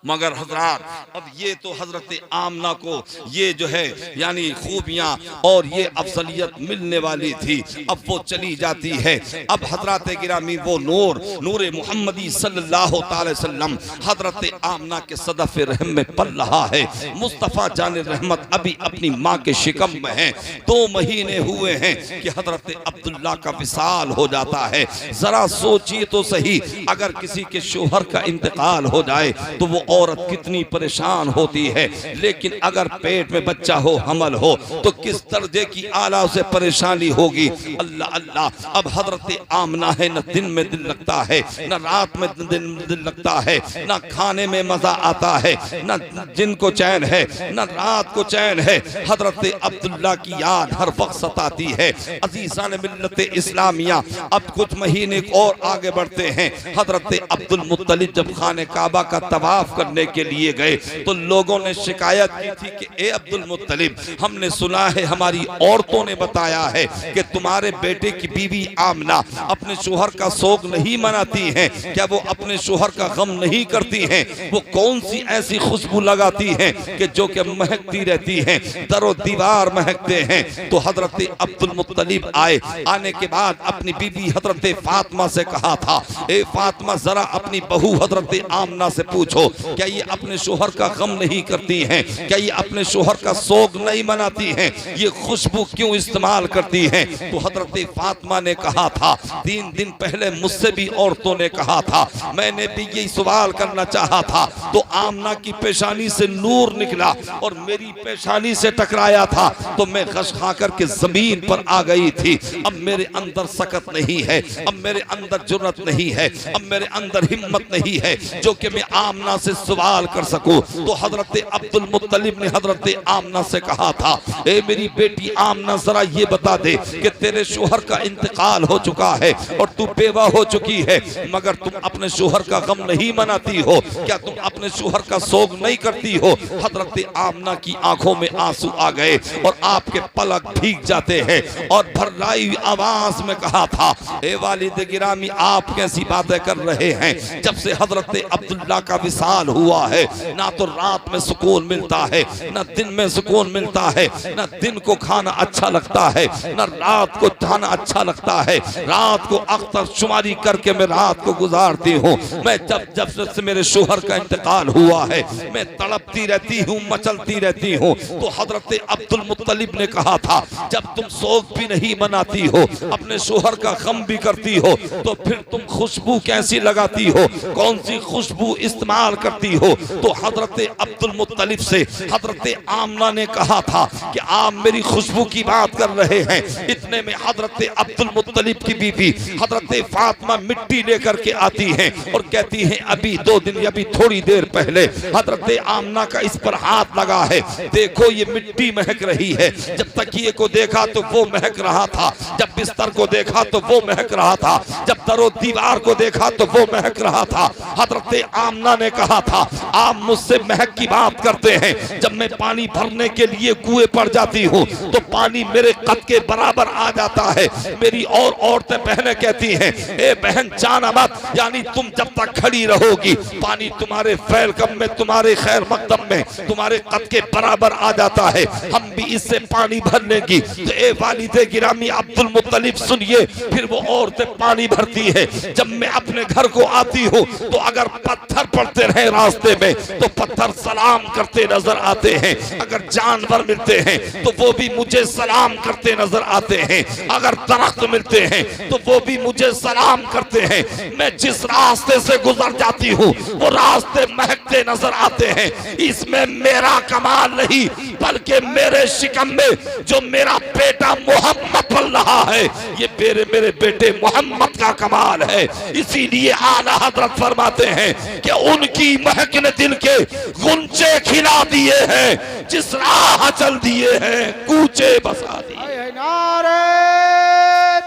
मगर हजरात, अब ये तो हजरत आमना को ये जो है यानी खूबियां और ये अफजलियत मिलने वाली थी, अब वो चली जाती है। अब हजरत गिरामी वो नूर मुहम्मदी सल्लल्लाहु अलैहि वसल्लम हजरत आमना के सदफ रहम में पल रहा है। मुस्तफ़ा जाने रहमत अभी अपनी माँ के शिकम में है, 2 महीने हुए हैं कि हजरत अब्दुल्ला का विसाल हो जाता है। जरा सोचिए तो सही, अगर किसी के शोहर का इंतकाल हो जाए तो वो औरत कितनी परेशान होती है, लेकिन अगर पेट में बच्चा हो, हमल हो, तो किस दर्जे की आला उसे परेशानी होगी। अल्लाह अल्लाह। अब हजरत आमना है, न दिन में दिल लगता है, न रात में दिल लगता है, न खाने में मजा आता है, न दिन को चैन है, न रात को चैन है। हजरत अब्दुल्ला की याद हर वक्त सताती है। अजीज़ान मिल्लत इस्लामिया, अब कुछ महीने और आगे बढ़ते हैं। हजरत अब्दुल मुत्तलिब जब खाने काबा का तवाफ करने के लिए गए तो लोगों ने शिकायत की थी कि ए अब्दुल मुत्तलिब, हमने सुना है, हमारी औरतों ने बताया है कि तुम्हारे बेटे की बीवी आमना अपने शोहर का सोग नहीं मनाती हैं, क्या वो अपने शोहर का गम नहीं करती हैं? वो कौन सी ऐसी खुशबू लगाती हैं कि जो कि महकती रहती हैं, दरो दीवार महकते हैं। तो हजरत अब्दुल मुत्तलिब आए, आने के बाद अपनी बीवी हजरत फातिमा से कहा था, ए फातिमा जरा अपनी बहू हजरत आमना से पूछो, क्या ये अपने शोहर का गम नहीं करती हैं? क्या ये अपने शोहर का सोग नहीं मनाती हैं? ये खुशबू क्यों इस्तेमाल करती हैं? तो हजरत फातिमा ने कहा था, 3 दिन पहले मुझसे भी औरतों ने कहा था, मैंने भी यही सवाल करना चाहा था, तो आमना की पेशानी से नूर निकला और मेरी पेशानी से टकराया था, तो मैं गश खा करके जमीन पर आ गई थी। अब मेरे अंदर सकत नहीं है, अब मेरे अंदर जुर्रत नहीं है, अब मेरे अंदर हिम्मत नहीं है जो कि मैं आमना से सवाल कर सकूं। तो हजरत अब्दुल मुत्तलिब ने हजरत आमना से कहा था, ए मेरी बेटी आमना जरा ये बता दे कि तेरे शोहर का इंतकाल हो चुका है और तू बेवा हो चुकी है, मगर तुम अपने शोहर का गम नहीं मनाती हो, क्या तुम अपने शोहर का सोग नहीं करती हो? हजरत आमना की आंखों में आंसू आ गए और आपके पलक भीग जाते हैं और भर्राई आवाज में कहा था, ए वालिद गिरामी, आप कैसी बातें कर रहे हैं? जब से हजरत अब्दुल्ला का विसाल हुआ है, ना तो रात में सुकून मिलता है, ना दिन में सुकून मिलता है, ना दिन को खाना अच्छा लगता है, ना रात को खाना अच्छा लगता है। रात को अख्तर शुमारी करके मैं रात को गुजारती हूँ। मैं जब से मेरे शोहर का इंतकाल हुआ है, मैं तड़पती रहती हूँ, मचलती रहती हूँ। तो हजरत अब्दुल मुत्तलिब ने कहा था, जब तुम सोग भी नहीं मनाती हो, अपने शोहर का गम भी करती हो, तो फिर तुम खुशबू कैसी लगाती हो, कौन सी खुशबू इस्तेमाल करती हो? तो हजरत अब्दुल मुत्तलिब से हजरत आमना ने कहा था कि आप मेरी खुशबू की बात कर रहे हैं। इतने में हजरत अब्दुल मुत्तलिब की बीवी हजरत फातिमा मिट्टी लेकर के आती हैं और कहती हैं, अभी 2 दिन अभी थोड़ी देर पहले हजरत आमना का इस पर हाथ लगा है, देखो ये मिट्टी महक रही है। जब तकिए को देखा तो वो महक रहा था, जब बिस्तर को देखा तो वो महक रहा था, जब दरो दीवार को देखा तो वो महक रहा था। हजरत आमना ने कहा था। आप मुझसे महक की बात करते हैं, जब मैं पानी भरने के लिए कुएं पर जाती हूँ तो पानी मेरे कद के बराबर आ जाता है। मेरी और औरतें बहनें कहती हैं, ए बहन जाना मत, यानी तुम जब तक खड़ी रहोगी पानी तुम्हारे फैल कम में, तुम्हारे खैर मकदम में, तुम्हारे कद के बराबर आ जाता है, हम भी इससे पानी भर लेंगी। तो ए वालिदे गिरामी अब्दुल मुत्तलिब सुनिए, फिर वो औरतें पानी भरती है। जब मैं अपने घर को आती हूँ तो अगर पत्थर पड़ते रहे रास्ते में तो पत्थर सलाम करते नजर आते हैं, अगर जानवर मिलते हैं तो वो भी मुझे सलाम करते नजर आते हैं, अगर दरख्त मिलते हैं तो वो भी मुझे सलाम करते हैं। मैं जिस रास्ते से गुजर जाती हूँ वो रास्ते महकते नजर आते हैं। इसमें मेरा कमाल नहीं बल्कि मेरे शिकम में जो मेरा बेटा मोहम्मद पल रहा है, ये मेरे बेटे मोहम्मद का कमाल है। इसीलिए आला हजरत फरमाते हैं कि उनकी महक ने दिल के गुंचे खिला दिए हैं, जिस राह चल दिए हैं कूचे बसा दिए। नारे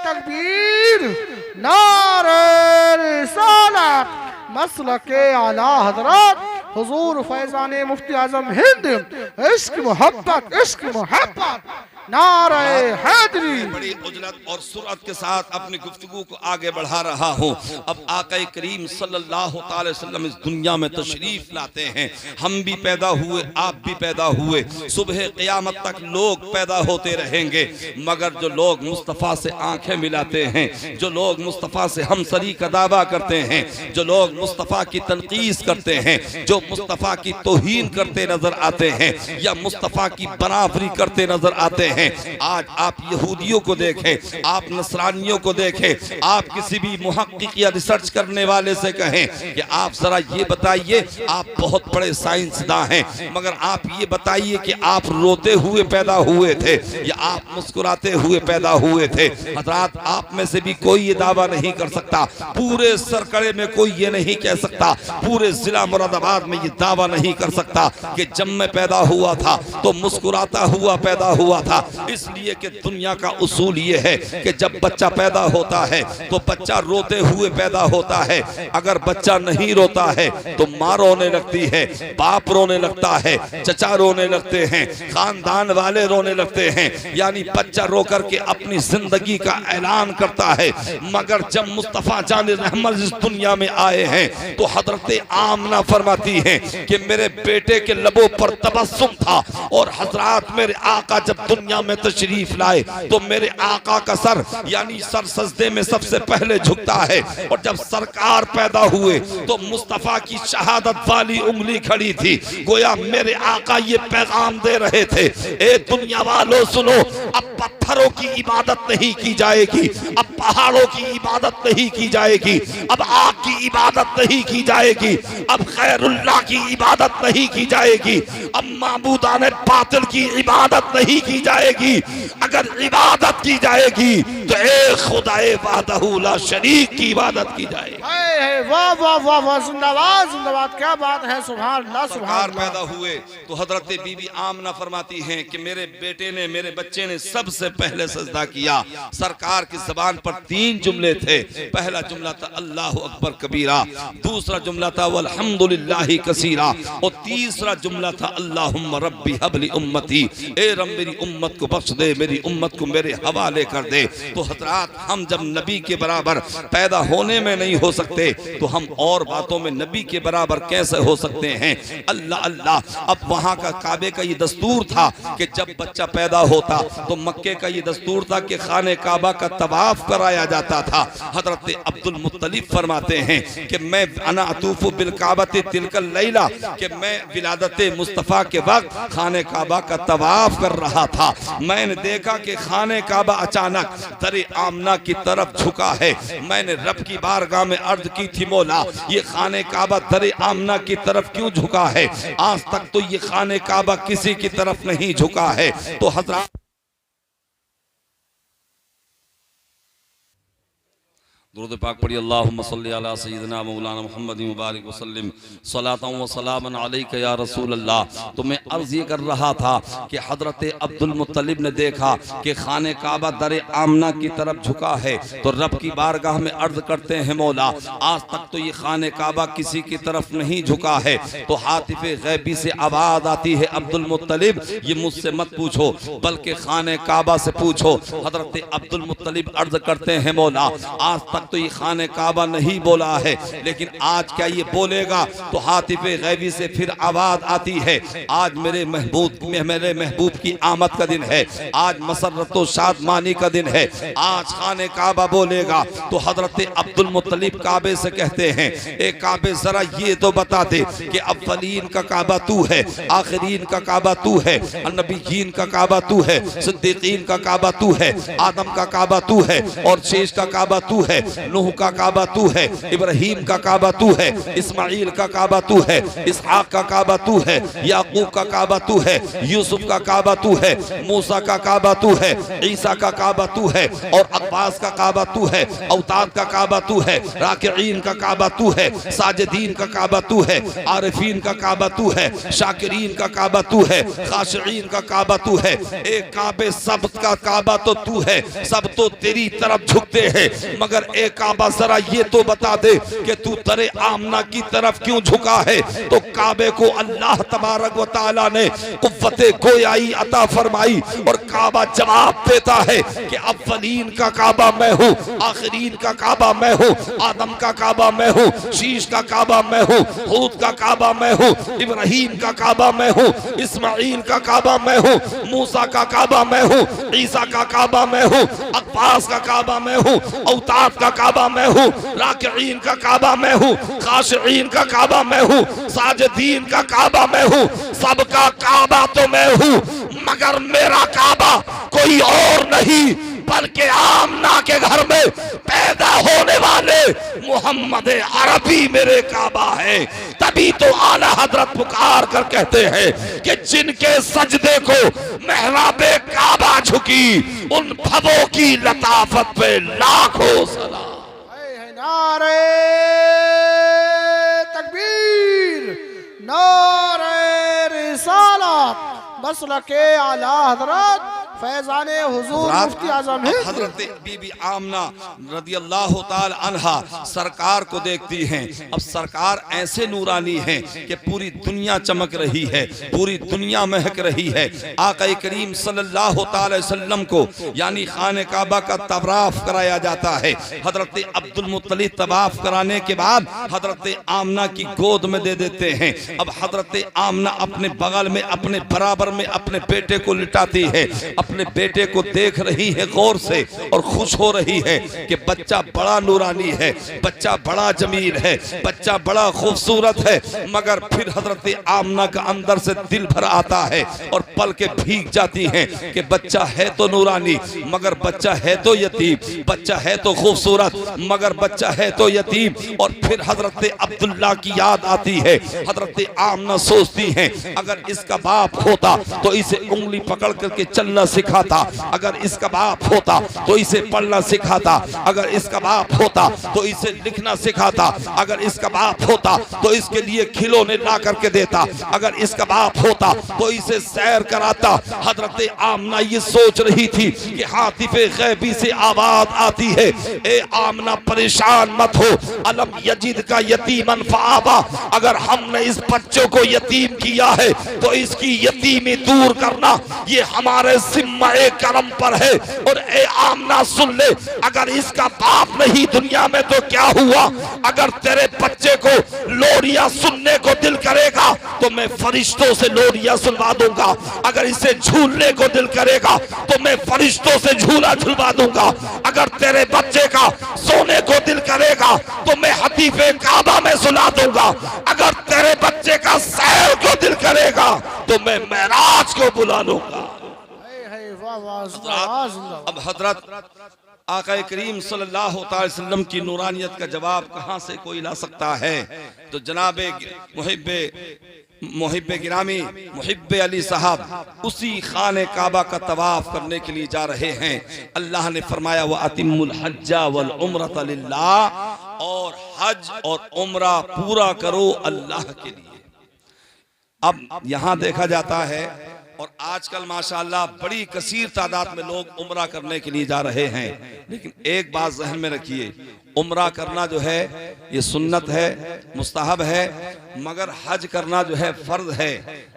तकबीर, नारे रिसालत, मसलके आला हजरत हुजूर फैजान मुफ्ती आजम हिंद, इश्क मोहब्बत, इश्क मोहब्बत, नारे हैदरी। बड़ी उजलत और सुरत के साथ अपनी गुफ्तगू को आगे बढ़ा रहा हूँ। अब आका करीम सल्लल्लाहु अलैहि वसल्लम इस दुनिया में तशरीफ लाते हैं। हम भी पैदा हुए, आप भी पैदा हुए, सुबह क़यामत तक लोग पैदा होते रहेंगे, मगर जो लोग मुस्तफ़ा से आंखें मिलाते हैं, जो लोग मुस्तफ़ा से हमसरी का दावा करते हैं, जो लोग मुस्तफ़ा की तनकीस करते हैं, जो मुस्तफ़ा की तौहीन करते नजर आते हैं या मुस्तफ़ा की बराबरी करते नजर आते हैं। आज आप यहूदियों को देखें, आप नसरानियों को देखें, आप किसी भी मुहक्किक या रिसर्च करने वाले से कहें कि आप जरा ये बताइए, आप बहुत बड़े साइंसदां हैं, मगर आप ये बताइए कि आप रोते हुए पैदा हुए थे या आप मुस्कुराते हुए पैदा हुए थे। हज़रात, आप में से भी कोई ये दावा नहीं कर सकता, पूरे सरकड़े में कोई ये नहीं कह सकता, पूरे जिला मुरादाबाद में ये दावा नहीं कर सकता कि जब मैं पैदा हुआ था तो मुस्कुराता हुआ पैदा हुआ था। इसलिए कि दुनिया का उसूल ये है कि जब बच्चा पैदा होता है तो बच्चा रोते हुए पैदा होता है। अगर बच्चा नहीं रोता है तो माँ रोने लगती है, बाप रोने लगता है, चचा रोने लगते हैं, खानदान वाले रोने लगते हैं, यानी बच्चा रो करके अपनी जिंदगी का ऐलान करता है। मगर जब मुस्तफ़ा जान रहमत इस दुनिया में आए हैं तो हजरत आमना फरमाती हैं कि मेरे बेटे के लबों पर तबस्सुम था, और हजरात मेरे आका जब दुनिया में तशरीफ लाए तो मेरे आका का सर यानी सर सजदे में सबसे पहले झुकता है, और जब सरकार पैदा हुए तो मुस्तफ़ा की शहादत वाली उंगली खड़ी थी, गोया मेरे आका ये पैगाम दे रहे थे, ए दुनिया वालों सुनो, अब पत्थरों की इबादत नहीं की जाएगी, अब पहाड़ों की इबादत नहीं की जाएगी, अब आग की इबादत नहीं की जाएगी, अब खैरुल्लाह की इबादत नहीं की जाएगी, अब माबूदाने बातिल की इबादत नहीं की जाएगी। अगर इबादत की जाएगी तो एक खुदाए वाहदहू ला शरीक की इबादत की जाएगी। वाह वाह वाह वाह, जिंदाबाद जिंदाबाद, क्या बात है, सुभान अल्लाह सुभान अल्लाह। पैदा हुए तो हजरत बीबी आमना फरमाती हैं कि मेरे बेटे ने, मेरे बच्चे ने सबसे पहले सजदा किया। सरकार की ज़बान पर 3 जुमले थे, पहला जुमला था अल्लाहु अकबर कबीरा, दूसरा जुमला था वल्हम्दुलिल्लाहि कसीरा, और तीसरा जुमला था अल्लाहुम्मा रब्बी हबली उम्मती, ए रब मेरी उम्मत को बख्श दे, मेरी उम्मत को मेरे हवाले कर दे। तो हजरात, हम जब नबी के बराबर पैदा होने में नहीं हो सकते तो हम और बातों में नबी के बराबर कैसे हो सकते हैं। अल्लाह अल्लाह। अब वहाँ का काबे का ये दस्तूर था कि जब बच्चा पैदा होता तो मक्के का ये दस्तूर था कि खाने काबा का तवाफ कराया जाता था। हजरत अब्दुल मुत्तलिब फरमाते हैं कि मैं अना अतूफु बिल काबती तिलकल लैला, कि मैं विलादत मुस्तफ़ा के वक्त खाने काबा का तवाफ कर रहा था। मैंने देखा कि खाने काबा अचानक दरे आमना की तरफ झुका है। मैंने रब की बारगाह में अर्ज की थी, मौला ये खाने काबा दरे आमना की तरफ क्यों झुका है? आज तक तो ये खाने काबा किसी की तरफ नहीं झुका है। तो हजरत दुरूद पाक पढ़िए। अल्लाहुम्मा सल्ली अला सय्यिदिना मौलाना मुहम्मद मुबारक वसल्लम सलातन व सलामन अलैका या रसूल अल्लाह। तो मैं अर्ज ये कर रहा था कि हजरत अब्दुल मुत्तलिब ने देखा कि खाने काबा दर आमना की तरफ झुका है, तो रब की बारगाह में अर्ज करते हैं मौला आज तक तो ये खाने काबा किसी की तरफ नहीं झुका है। तो हातिफे गैबी से आवाज आती है अब्दुल मुत्तलिब ये मुझसे मत पूछो बल्कि खाने काबा से पूछो। हजरत अब्दुल मुत्तलिब अर्ज करते हैं मौला आज तक तो ये खाने काबा नहीं बोला है, लेकिन आज क्या ये बोलेगा? तो हातिफे गैबी से फिर आवाज आती है आज मेरे महबूब की आमद का दिन है, आज मसरतो शादमानी का दिन है, आज खाने काबा बोलेगा। तो हजरत अब्दुल मुत्तलिब काबे से कहते हैं ए काबे जरा ये तो बता दे कि अव्वलीन का काबा तू है, आखिरीन का काबा तू है, नबीयीन का काबा तू है, सिद्दीकीन का काबा तू है, आदम का काबा तू है और शेष का काबा तू है, नूह का काबा तू है, इब्राहिम का काबा तू है, इस्माइल का काबा तू है, इसहाक का काबा तू है, याकूब का काबा तू है, यूसुफ का काबा तू है, मूसा का काबा तू है, ईसा का काबा तू है और अब्बास का काबा तू है, औताद का काबा तू है, राकिईन का काबा तू है, साजिदीन का काबा तू है, आरिफीन का काबा तू है, शाकिरीन का काबा तू है, खाशिईन का काबा तू है। एक काबे सब का काबा तो तू है, सब तो तेरी तरफ झुकते हैं, मगर एक काबा जरा ये तो बता दे कि तू दरे आमना की तरफ क्यों झुका है? तो काबे को अल्लाह तबारक व तआला ने कुव्वते गोयाई अता फरमाई और काबा जवाब देता है कि अव्वलीन का काबा मैं हूँ, आखिरीन का काबा मैं हूँ, आदम का काबा मैं हूँ, शीश का काबा मैं हूँ, हूद का काबा मैं हूँ, इब्राहिम का काबा मैं हूँ, इस्माइल का काबा मैं हूँ, मूसा का काबा मैं हूँ, ईसा का काबा मैं हूँ, अब्बास का काबा मैं हूँ, औताद का काबा मैं हूँ, राकिईन का काबा मैं हूँ, खाशिईन का काबा मैं हूँ, साजिदीन का काबा मैं हूँ, सबका काबा तो मैं हूँ, मगर मेरा काबा कोई और नहीं बल्कि आमना के घर में पैदा होने वाले मोहम्मद अरबी मेरे काबा है। तभी तो आला हजरत पुकार कर कहते हैं कि जिनके सजदे को मेहराबे काबा झुकी उन भवों की लताफत पे लाखों सलाम। नारे तकबीर, नारे रिसालत, मसलके आला हजरत फैजाने हुजूर मुफ्ती आजम है। हजरत बीबी आमना रदियल्लाहु ताला अन्हा सरकार को देखती हैं। अब सरकार ऐसे नूरानी हैं कि पूरी दुनिया चमक रही है, पूरी दुनिया महक रही है। आका करीम सल्लल्लाहु ताला वसल्लम को यानी खाने काबा का तवाफ कराया जाता है। हजरत अब्दुल मुत्तलिब तवाफ कराने के बाद हजरत आमना की गोद में दे देते हैं। अब हजरत आमना अपने बगल में अपने बराबर में अपने बेटे को लिटाती है, अपने बेटे को देख रही है गौर से और खुश हो रही है कि बच्चा बड़ा नूरानी है, बच्चा बड़ा जमील है, बच्चा बड़ा खूबसूरत है। मगर फिर हजरत आमना का अंदर से दिल भर आता है और पल के भीग जाती हैं कि बच्चा है तो नूरानी मगर बच्चा है तो यतीम, बच्चा है तो खूबसूरत मगर बच्चा है तो यतीम। और फिर हजरत अब्दुल्ला की याद आती है। हजरत आमना सोचती हैं अगर इसका बाप होता तो इसे उंगली पकड़ करके चलना सिखाता, अगर इसका बाप होता तो इसे पढ़ना सिखाता, अगर इसका बाप होता तो इसे लिखना सिखाता, अगर इसका बाप होता तो इसके लिए खिलौने ला करके देता, अगर इसका बाप होता तो इसे सैर कराता। हजरत आमना ये सोच रही थी कि हातिफे गैबी से आवाज आती है ए आमना परेशान मत हो, अलम यजिद का यतीमन फआवा, अगर हमने इस बच्चे को यतीम किया है तो इसकी यतीमी दूर करना ये हमारे जिम्मे करम पर है। और ए आमना सुन ले, अगर इसका बाप नहीं दुनिया में तो क्या हुआ? अगर तेरे बच्चे को लोरियां सुनने को दिल करेगा तो मैं फरिश्तों से लोरियां सुनवा दूंगा, अगर इसे झूलने को दिल करेगा तो मैं फरिश्तों से झूला झुलवा दूंगा, अगर तेरे बच्चे का सोने को दिल करेगा तो मैं हतीफे काबा में सुला दूंगा, अगर तेरे बच्चे का सैर को दिल करेगा तो मैं मेराज को बुला लूंगा। अब हजरत आका करीम सल्लल्लाहु अलैहि वसल्लम की नूरानियत का जवाब कहां से कोई ला सकता है? तो जनाबे मुहिब्बे गिरामी मुहिब्बे अली साहब उसी खाने काबा का तवाफ करने के लिए जा रहे हैं। अल्लाह ने फरमाया व अतिमुल हज्जा वल उम्रता लिल्लाह, और हज और उम्रा पूरा करो अल्लाह के लिए। अब यहां देखा जाता है और आजकल माशाअल्लाह बड़ी कसीर तादाद में लोग उम्रा करने के लिए जा रहे हैं, लेकिन एक बात ज़हन में रखिए, उम्रा करना जो है ये सुन्नत है, मुस्तहब है, मगर हज करना जो है फर्ज है।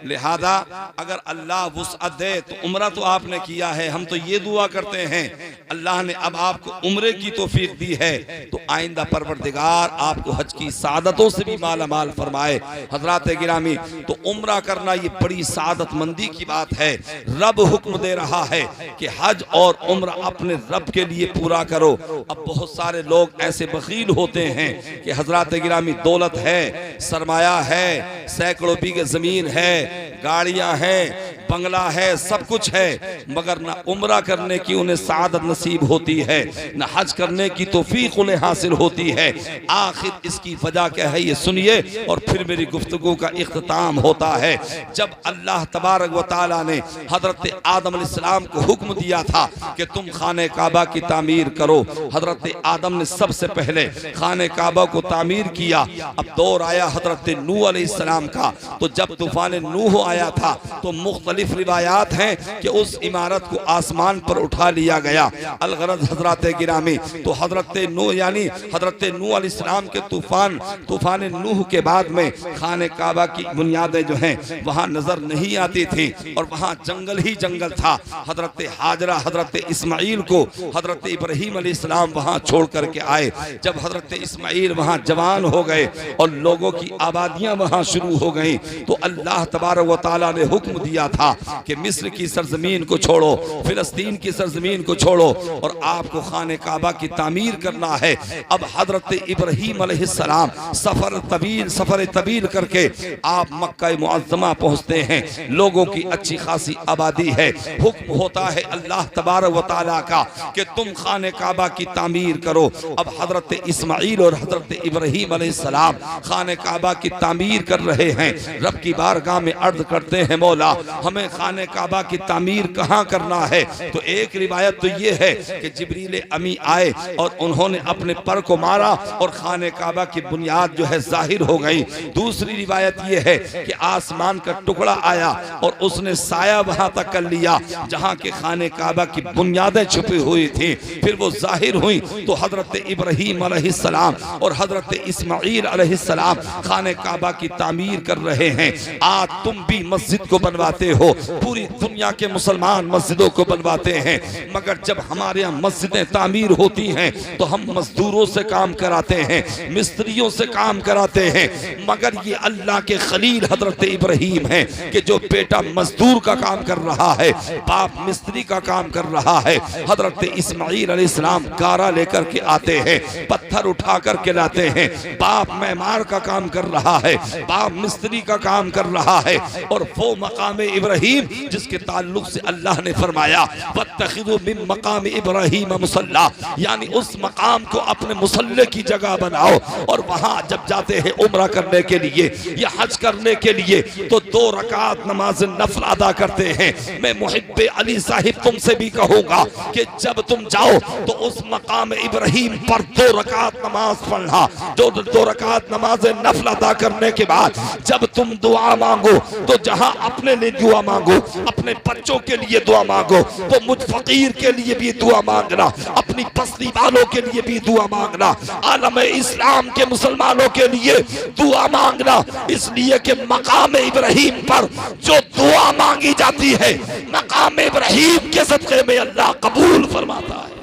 लिहाजा अगर अल्लाह वुसअत दे तो उम्रा तो आपने किया है, हम तो ये दुआ करते हैं अल्लाह ने अब आपको उम्रे की तौफीक दी है तो आइंदा परवरदिगार आपको हज की सादतों से भी माला माल फरमाए। हजरात गिरामी, तो उम्रा करना ये बड़ी सादत मंदी की बात है। रब हुक्म दे रहा है कि हज और उम्रा अपने रब के लिए पूरा करो। अब बहुत सारे लोग ऐसे बखील होते हैं कि हजरात गिरामी दौलत है, सरमाया है, सैकड़ों बीघे जमीन है, गाड़ियां हैं, बंगला है, सब कुछ है, मगर ना उम्रा करने की उन्हें सादत नसीब होती है, ना हज करने की तौफीक उन्हें हासिल होती है। आखिर इसकी वजह क्या है ये सुनिए और फिर मेरी गुफ्तगू का इख्तिताम होता है। जब अल्लाह तबारक व तआला ने हजरत आदम अलैहिस्सलाम को हुक्म दिया था कि तुम खाने काबा की तामीर करो, हजरत आदम ने सबसे पहले खाने काबा को तामीर किया। अब दौर आया हजरत नूह अलैहिस्सलाम का, तो जब तूफान नूह आया था तो मुख्तलिफ रिवायात हैं कि उस इमारत को आसमान पर उठा लिया गया। अलगरज हजरत गिरामी, तो हजरत नूह यानी हजरत नूह अलैहिस्सलाम के तूफान नूह के बाद में खाने काबा की बुनियादें जो हैं वहां नजर नहीं आती थी और वहां जंगल ही जंगल था। हजरत हाजरा हजरत इस्माइल को हजरत इब्राहीम अलैहिस्सलाम वहां छोड़ करके आए। जब हजरत इस्माइल वहां जवान हो गए और लोगों की आबादियां वहां शुरू हो गई तो अल्लाह तबारक व तआला ने हुक्म दिया था कि मिस्र की सरजमीन को छोड़ो, फिलिस्तीन की सरजमीन को छोड़ो और आपको खाने काबा की तामीर करना है। अब हजरत इब्राहीम अलैहिस्सलाम सफर तवील करके आप मक्का मुअज्जमा पहुंचते हैं। लोगों की अच्छी खासी आबादी है। हुक्म होता है अल्लाह तबारक व तआला का कि तुम खाने काबा की तामीर करो। अब हजरत इस्माइल और हजरत इब्राहीम अलैहिस्सलाम खाने काबा की तामीर कर रहे हैं। रब की बारगाह में अर्ज करते हैं मौला हमें खाने काबा की तामीर कहाँ करना है। तो एक रिवायत तो ये है कि जिब्रील अमी आए और उन्होंने अपने पर को मारा और खाने काबा की बुनियाद जो है जाहिर हो गई। दूसरी रिवायत ये है कि आसमान का टुकड़ा आया और उसने साया वहां तक कर लिया जहां के खाने काबा की बुनियादें छुपी हुई थी। फिर वो जाहिर हुई तो हजरत इब्राहीम अलैहिस्सलाम और हजरत इस्माइल अलैहिस्सलाम खाने काबा की तामीर कर रहे हैं। आज तुम भी मस्जिद को बनवाते हो, पूरी दुनिया के मुसलमान मस्जिदों को बनवाते हैं, मगर जब हमारे यहाँ मस्जिदें तामीर होती हैं तो हम मजदूरों से काम कराते हैं, मिस्त्रियों से काम कराते हैं। मगर ये अल्लाह के खलील हजरत इब्राहीम हैं कि जो बेटा मजदूर का काम कर रहा है, बाप मिस्त्री का काम कर रहा है। हजरत इस्माइल अलैहिस्सलाम गारा लेकर के आते हैं, पत्थर उठा करके लाते हैं। बाप मेमार का काम कर रहा है, बाप मिस्त्री का काम कर रहा है। और वो मकाम इब्राहीम जिसके ताल्लुक से अल्लाह ने फरमाया वत्तखिज़ू मिन मकाम इब्राहीम मुसल्ला, यानी उस मकाम को अपने मुसल्ले की जगह बनाओ। और वहां जब जाते हैं उम्रा करने के लिए या हज करने के लिए तो 2 रकात नमाज नफल अदा करते हैं। मैं मुहिब्बे अली साहिब तुमसे भी कहूंगा कि जब तुम जाओ तो उस मकाम इब्राहीम पर 2 रकात नमाज पढ़ना। जो 2 रकात नमाज नफल अदा करने के बाद जब तुम दुआ मांगो तो जहां अपने लिए दुआ मांगो, अपने बच्चों के लिए दुआ मांगो, तो मुझ फकीर के लिए भी दुआ मांगना, अपनी बस्ती वालों के लिए भी दुआ मांगना, आलम इस्लाम के मुसलमानों के लिए दुआ मांगना। इसलिए कि मकाम इब्राहीम पर जो दुआ मांगी जाती है मकाम इब्राहीम के सदक़े में अल्लाह कबूल फरमाता है।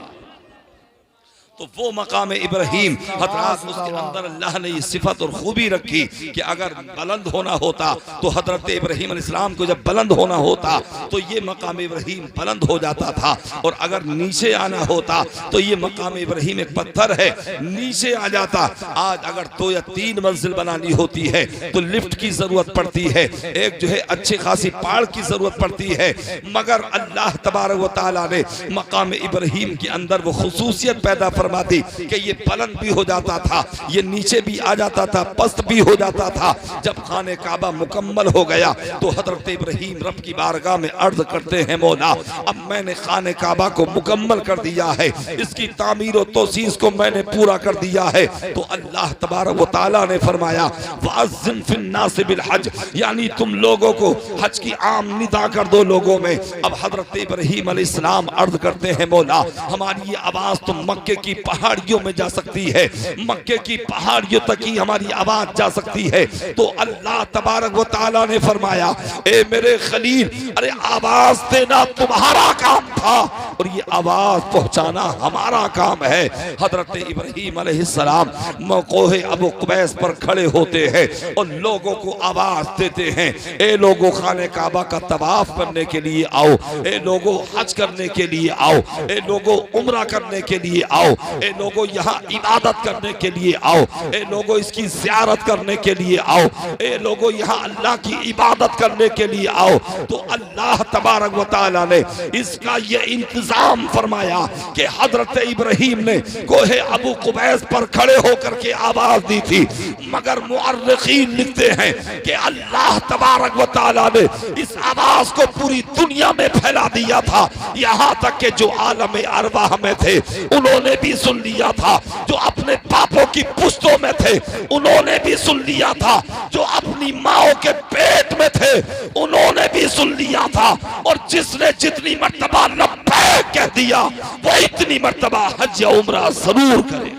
तो वो मकाम इब्राहीम हजरत उसके अंदर अल्लाह ने ये सिफत और खूबी रखी कि अगर बुलंद होना होता तो हजरत इब्राहीम अलैहिस्सलाम को जब बुलंद होना होता तो ये मकाम इब्राहीम बुलंद हो जाता था, और अगर नीचे आना होता तो ये मकाम इब्राहीम एक पत्थर है नीचे आ जाता। आज अगर 2 या 3 मंजिल बनानी होती है तो लिफ्ट की जरूरत पड़ती है, एक जो है अच्छी खासी पहाड़ की जरूरत पड़ती है। मगर अल्लाह तबारक व तआला ने मकाम इब्राहीम के अंदर वो खुसूसियत पैदा फरमाई फरमाती कि ये बुलंद भी हो जाता था, ये नीचे भी आ जाता था, पस्त भी हो जाता था। जब खाने काबा मुकम्मल हो गया तो हजरत इब्राहीम रब की बारगाह में अर्ज करते हैं, मौला अब मैंने खाने काबा को मुकम्मल कर दिया है, इसकी तामीर और तोसीस को मैंने पूरा कर दिया है। तो अल्लाह तबारक व तआला ने फरमाया वअज़्ज़िन फिन्नास बिल हज, यानी तुम लोगों को हज की आम निदा कर दो लोगों में। अब हजरत इब्राहीम अलैहिस्सलाम अर्ज करते हैं, मौला हमारी ये आवाज तो मक्के की पहाड़ियों में जा सकती है, मक्के की पहाड़ियों तक ही हमारी आवाज जा सकती है। तो अल्लाह तबारक व तआला ने फरमाया ए मेरे खलील, अरे आवाज देना तुम्हारा काम था और ये आवाज पहुंचाना हमारा काम है। हजरत इब्राहीम अलैहिस्सलाम मौक़े अबू कुबैस पर खड़े होते हैं और लोगों को आवाज देते हैं, ए लोगों खाने काबा का तवाफ करने के लिए आओ, ए लोगों हज करने के लिए आओ, ए लोगों उम्रा करने के लिए आओ, ए लोगों यहाँ इबादत करने के लिए आओ, ए लोगों इसकी ज़ियारत करने के लिए आओ, ए लोगों यहाँ अल्लाह की इबादत करने के लिए आओ। तो अल्लाह तबारक व तआला ने इसका ये इंतजाम फरमाया कि हजरत इब्राहीम ने कोहे अबू कुबैस पर खड़े होकर के आवाज दी थी, मगर मुअर्रिखीन लिखते हैं कि अल्लाह तबारक व तआला ने इस आवाज को पूरी दुनिया में फैला दिया था, यहाँ तक कि जो आलम अरवाह में थे उन्होंने भी सुन लिया था, जो अपने पापों की पुश्तों में थे उन्होंने भी सुन लिया था, जो अपनी माओ के पेट में थे उन्होंने भी सुन लिया था, और जिसने जितनी मर्तबा लब्बैक कह दिया वो इतनी मर्तबा हज या उम्रा जरूर करे।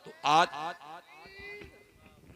तो आज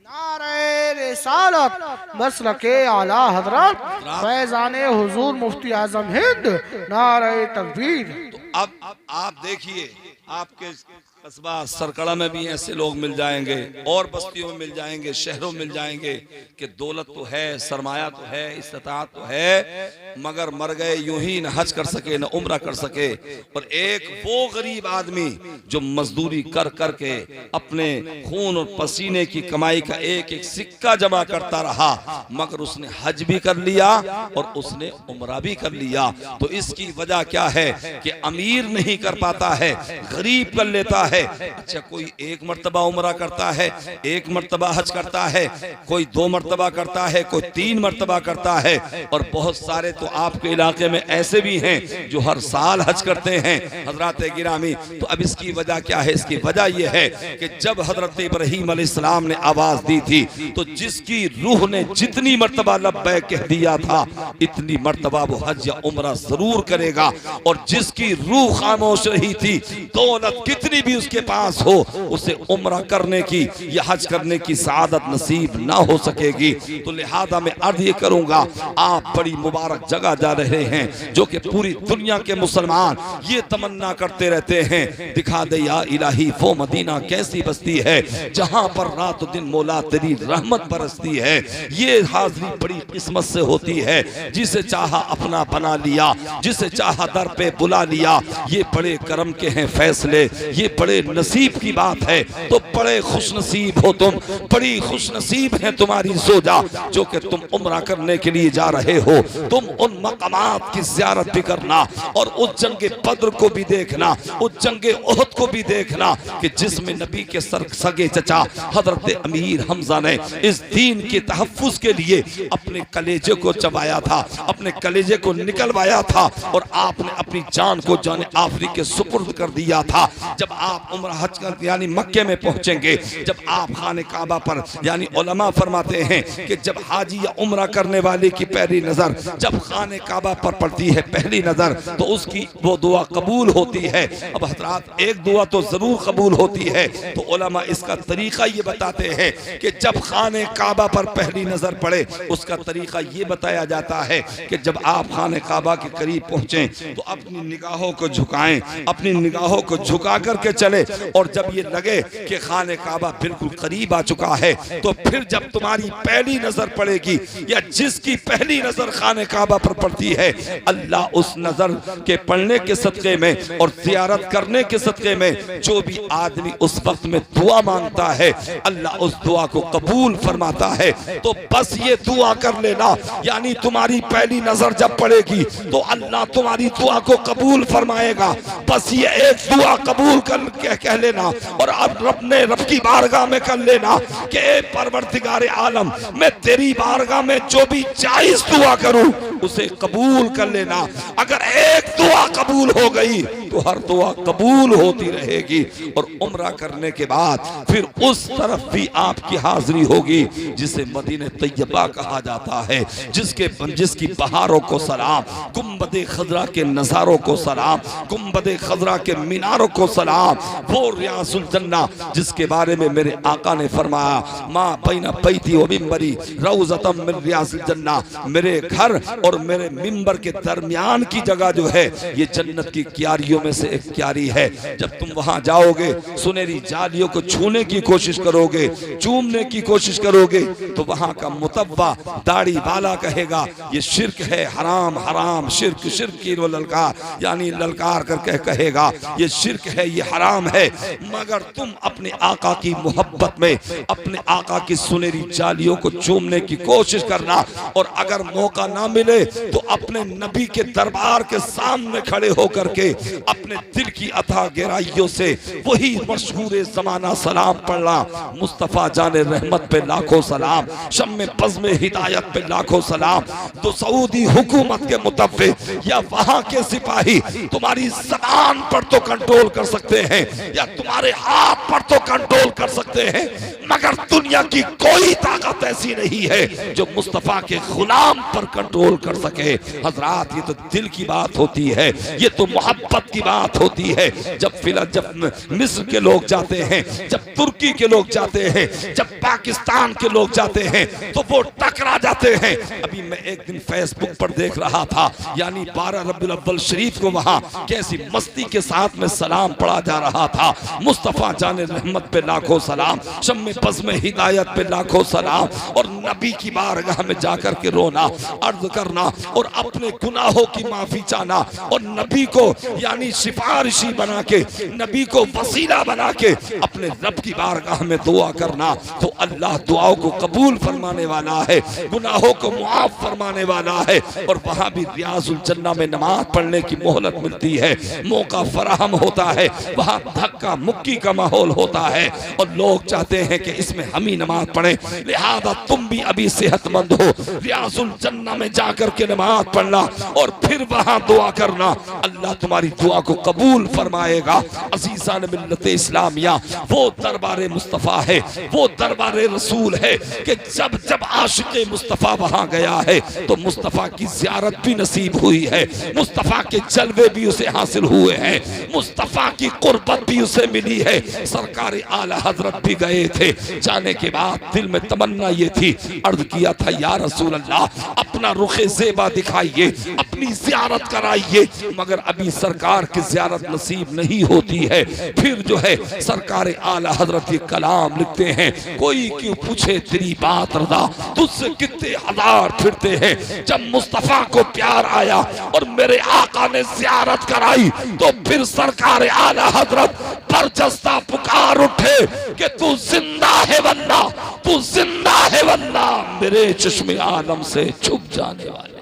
नारे रिसालत मसलके आला हजरत फैजाने हुजूर मुफ्ती आजम हिंद, नारे तकबीर। तो अब आप देखिए आपके कस्बा सरकड़ा में भी ऐसे लोग मिल जाएंगे और बस्तियों में मिल जाएंगे, शहरों में मिल जाएंगे कि दौलत तो है, सरमाया तो है, इस्तात तो है, मगर मर गए यूं ही न हज कर सके न उम्रा कर सके। और एक वो गरीब आदमी जो मजदूरी कर कर के अपने खून और पसीने की कमाई का एक एक सिक्का जमा करता रहा, मगर उसने हज भी कर लिया और उसने उम्रा भी कर लिया। तो इसकी वजह क्या है कि अमीर नहीं कर पाता है, गरीब कर लेता है। अच्छा कोई एक मर्तबा उम्रा करता है, एक मर्तबा हज करता है, कोई 2 मर्तबा करता है, कोई 3 मर्तबा करता है, और बहुत सारे तो आपके इलाके में ऐसे भी हैं जो हर साल हज करते हैं हजरत गिरामी। तो अब इसकी वजह क्या है? इसकी वजह यह है कि जब हजरत इब्राहीम अलैहिस्सलाम ने आवाज दी थी तो जिसकी रूह ने जितनी मर्तबा लब्बैक कह दिया था इतनी मर्तबा वो हज या उम्रा जरूर करेगा, और जिसकी रूह खामोश रही थी दौलत कितनी भी उसके पास हो उसे उम्रा करने की या हज करने की सादत नसीब ना हो सकेगी। तो लिहाजा मैं अर्ज ये करूंगा, आप बड़ी मुबारक जगह जा रहे हैं जो कि पूरी दुनिया के मुसलमान ये तमन्ना करते रहते हैं, दिखा दे या इलाही वो मदीना कैसी बस्ती है जहां पर रात दिन मौला तेरी रहमत बरसती है। ये हाजरी बड़ी किस्मत से होती है, जिसे चाहा अपना बना लिया, जिसे चाहा दर पे बुला लिया। ये बड़े करम के हैं फैसले, ये बड़े नसीब की बात है। तो बड़े खुश नसीब हो तुम, बड़ी खुश नसीब है तुम्हारी सोजा जो कि तुम उम्रा करने के लिए जा रहे हो। तुम उन मकामात की ज़ियारत भी करना और उस जंगे बद्र को भी देखना, उस जंगे ओहद को भी देखना कि जिसमें नबी के सगे चचा हजरत अमीर हमजा ने इस दीन के तहफ्फुज के लिए अपने कलेजे को चबाया था, अपने कलेजे को निकलवाया था, और आपने अपनी जान को जाने आफरी के सुपुर्द कर दिया था। जब आप उम्रा हज कर यानी मक्के में पहुंचेंगे, जब आप खाने काबा पर यानी उलमा फरमाते हैं कि जब हाजी या उम्रा करने वाले की पहली नजर जब खाने काबा पर पड़ती है पहली नजर तो उसकी वो दुआ कबूल होती है। अब हजरात एक दुआ तो जरूर कबूल होती है, तो उलमा इसका तरीका ये बताते हैं कि जब खाने काबा पर पहली नजर पड़े उसका तरीका ये बताया जाता है कि जब आप खाने काबा के करीब पहुंचे तो अपनी निगाहों को झुकाएं, अपनी निगाहों को झुका करके चले। और जब ये लगे कि खाने काबा बिल्कुल करीब आ चुका है, तो फिर जब तुम्हारी पहली नजर पड़ेगी या जिसकी पहली नजर खाने काबा पर पड़ती है, अल्लाह उस नजर के पढ़ने के सदके में और जियारत करने के सदके में जो भी आदमी उस वक्त में दुआ मांगता है, अल्लाह उस दुआ को कबूल फरमाता है। तो बस ये दुआ कर लेना, यानी तुम्हारी पहली नजर जब पड़ेगी तो अल्लाह तुम्हारी दुआ को कबूल फरमाएगा। बस ये एक दुआ कबूल कर कह लेना और अब रब की बारगाह में कर लेना कि ए परवरदिगार आलम, मैं तेरी बारगाह में जो भी जायज दुआ करूं उसे कबूल कर लेना। अगर एक दुआ कबूल हो गई तो हर दुआ कबूल होती रहेगी। और उम्रा करने के बाद फिर उस तरफ भी आपकी हाजिरी होगी जिसे मदीने तैयबा कहा जाता है, जिसकी बहारों को सलाम, गुंबदे खजरा के नजारों को सलाम, गुंबदे खजरा के मीनारों को सलाम। वो रियाजुल जन्ना जिसके बारे में मेरे आका ने फरमाया, माँ बैना बैती व मिंबरी रौज़तम मिन रियाजुल जन्ना, मेरे घर और मेरे मिंबर के दरमियान की जगह जो है ये जन्नत की क्यारियों में से एक क्यारी है। जब तुम वहां जाओगे, सुनहरी जालियों को छूने की कोशिश करोगे, चूमने की कोशिश करोगे, तो वहां का मुतव्वा दाढ़ी वाला कहेगा ये शिर्क है, हराम हराम, शिर्क शिर्क की ललकार, यानी ललकार करके कहेगा ये शिर्क है, ये हराम है। मगर तुम अपने आका की मोहब्बत में अपने आका की सुनहरी जालियों को चूमने की कोशिश करना, और अगर मौका ना मिले तो अपने नबी के दरबार के सामने खड़े होकर के अपने दिल की अथा गहराइयों से वही मशहूर जमाना सलाम पढ़ना, मुस्तफा जाने रहमत पे लाखों सलाम, शम्मे बज़्म हिदायत पे लाखों सलाम। तो सऊदी हुकूमत के मुताबिक या वहां के सिपाही तुम्हारी ज़बान पर तो कंट्रोल कर सकते हैं या तुम्हारे हाथ पर तो कंट्रोल कर सकते हैं, मगर दुनिया की कोई ताकत ऐसी नहीं है जो मुस्तफा के गुलाम पर कंट्रोल कर सके। हजरात, ये तो दिल की बात होती है, ये तो मोहब्बत की बात होती है। जब मिस्र के लोग जाते हैं, जब तुर्की के लोग जाते हैं, जब पाकिस्तान के लोग जाते हैं, तो वो टकरा जाते हैं। अभी मैं एक दिन फेसबुक पर देख रहा था, यानी 12 रबीउल अव्वल शरीफ को वहां कैसी मस्ती के साथ में सलाम पढ़ा जा रहा था। मुस्तफा जाने रहमत पे लाखों सलाम, शम्मे बज़्म हिदायत पे लाखों सलाम, और नबी की बारगाह में जाकर के रोना, अर्ज करना और अपने गुनाहों की माफी चाहना, और नबी को यानी सिफारिशी बना के, नबी को वसीला बना के अपने रब की बारगाह में दुआ करना। तो अल्लाह दुआओं को कबूल फरमाने वाला है, गुनाहों को मुआफ फरमाने वाला है। और वहां भी रियाजुल जन्ना में नमाज पढ़ने की मोहलत मिलती है, मौका फराहम होता है, वहां धक्का मुक्की का माहौल होता है और लोग चाहते हैं कि इसमें हम ही नमाज पढ़ें, लिहाजा तुम भी अभी सेहतमंद हो, रियाजुल जन्ना में जाकर के नमाज पढ़ना और फिर वहां दुआ करना, अल्लाह तुम्हारी दुआ को कबूल फरमाएगा। अजीज़ान मिल्लत इस्लामिया, वो दरबारे मुस्तफ़ा है, वो दरबारे रसूल है कि जब जब आशिक़े मुस्तफ़ा वहां गया है तो मुस्तफ़ा की ज़ियारत भी नसीब हुई है, मुस्तफ़ा के जलवे भी उसे हासिल हुए हैं, मुस्तफ़ा की कुर्बत भी उसे मिली है। सरकार आला हजरत भी गए थे, जाने के बाद दिल में तमन्ना ये थी, अर्ज किया था या रसूल अल्लाह अपना रुखे ज़ेबा दिखाइए, अपनी ज़ियारत कराइए, मगर अभी सरकार की ज़ियारत नसीब नहीं होती है। फिर जो है सरकार आला हजरत ये कलाम लिखते हैं, कोई क्यों पूछे तेरी बात रज़ा, तुझसे कितने हजार फिरते हैं। जब मुस्तफ़ा को प्यार आया और मेरे आका ने ज़ियारत कराई तो फिर सरकार आला हजरत बरजस्ता पुकार उठे कि तू जिंदा है वल्ला, तू जिंदा है वल्ला, मेरे चश्मे आलम से छुप जाने वाले।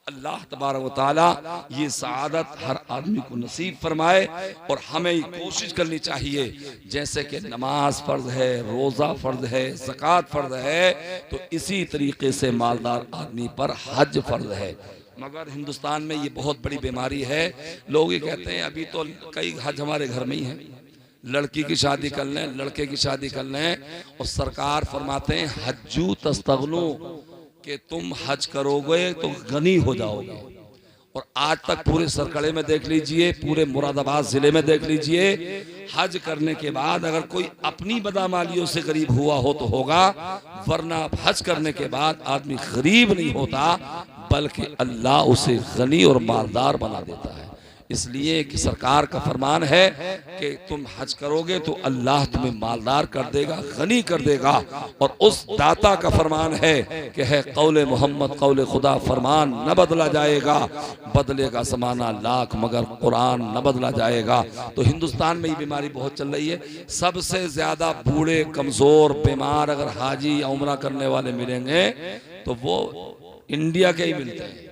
अल्लाह तबारक व तआला ये सआदत हर आदमी को नसीब फरमाए। और हमें कोशिश करनी चाहिए, जैसे कि नमाज फ़र्ज है, रोज़ा फ़र्ज है, ज़कात फ़र्ज है, तो इसी तरीके से मालदार आदमी पर हज फ़र्ज है। मगर हिंदुस्तान में ये बहुत बड़ी बीमारी है, लोग ये कहते हैं अभी तो कई हज हमारे घर में ही है, लड़की की शादी कर लें, लड़के की शादी कर लें, और सरकार फरमाते हैं हज्जू तस्तगनु, कि तुम हज करोगे तो गनी हो जाओगे। और आज तक पूरे सरकड़े में देख लीजिए, पूरे मुरादाबाद जिले में देख लीजिए, हज करने के बाद अगर कोई अपनी बदामालियों से गरीब हुआ हो तो होगा, वरना हज करने के बाद आदमी गरीब नहीं होता बल्कि अल्लाह उसे गनी और मालदार बना देता है। इसलिए कि सरकार का फरमान है कि तुम हज करोगे तो अल्लाह तुम्हें मालदार कर देगा, गनी कर देगा। और उस दाता का फरमान है कि है कौले मोहम्मद कौले खुदा, फरमान न बदला जाएगा, बदलेगा ज़माना लाख मगर कुरान न बदला जाएगा। तो हिंदुस्तान में ये बीमारी बहुत चल रही है। सबसे ज्यादा बूढ़े कमजोर बीमार अगर हाजी या उम्रा करने वाले मिलेंगे तो वो इंडिया के ही मिलते हैं।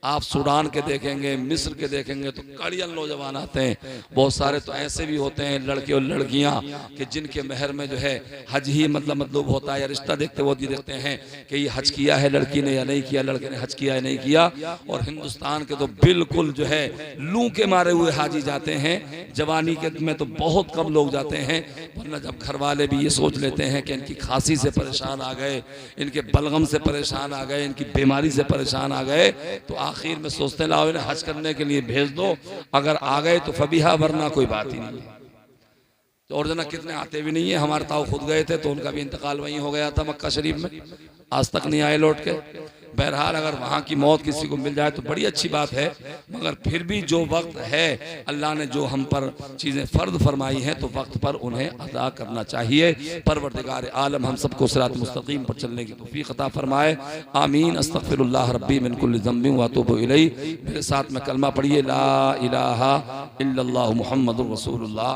आप सूडान के देखेंगे, मिस्र के देखेंगे तो कड़ियल नौजवान आते हैं। बहुत सारे तो ऐसे भी होते हैं लड़के और लड़कियां कि जिनके महर में जो है हज ही मतलब होता है, या रिश्ता देखते वो देखते हैं कि ये हज किया है लड़की ने या नहीं किया, लड़के ने हज किया या नहीं किया। और हिंदुस्तान के तो बिल्कुल जो है लू के मारे हुए हाजी जाते हैं। जवानी के में तो बहुत कम लोग जाते हैं, वरना जब घर वाले भी ये सोच लेते हैं कि इनकी खांसी से परेशान आ गए, इनके बलगम से परेशान आ गए, इनकी बीमारी से परेशान आ गए, तो आखिर में सोचते लाओ इन्हें हज करने के लिए भेज दो। अगर आ गए तो फबीहा, वरना कोई बात ही नहीं। तो और जना कितने आते भी नहीं है। हमारे ताऊ खुद गए थे तो उनका भी इंतकाल वहीं हो गया था मक्का शरीफ में, आज तक नहीं आए लौट के। बहरहाल अगर वहाँ की मौत किसी को मिल जाए तो बड़ी अच्छी बात है, मगर फिर भी जो वक्त है अल्लाह ने जो हम पर चीज़ें फ़र्द फरमाई हैं तो वक्त पर उन्हें अदा करना चाहिए। परवरदिगार आलम हम सबको सिरात मुस्तकीम पर चलने की तौफीक अता फरमाए। आमीन। अस्तगफिरुल्लाह रब्बी मिन कुल्लि ज़ंबिन व अतूबु इलैह। मेरे साथ में कलमा पढ़िए, ला इलाहा इल्लल्लाहु मुहम्मदुर रसूलुल्लाह।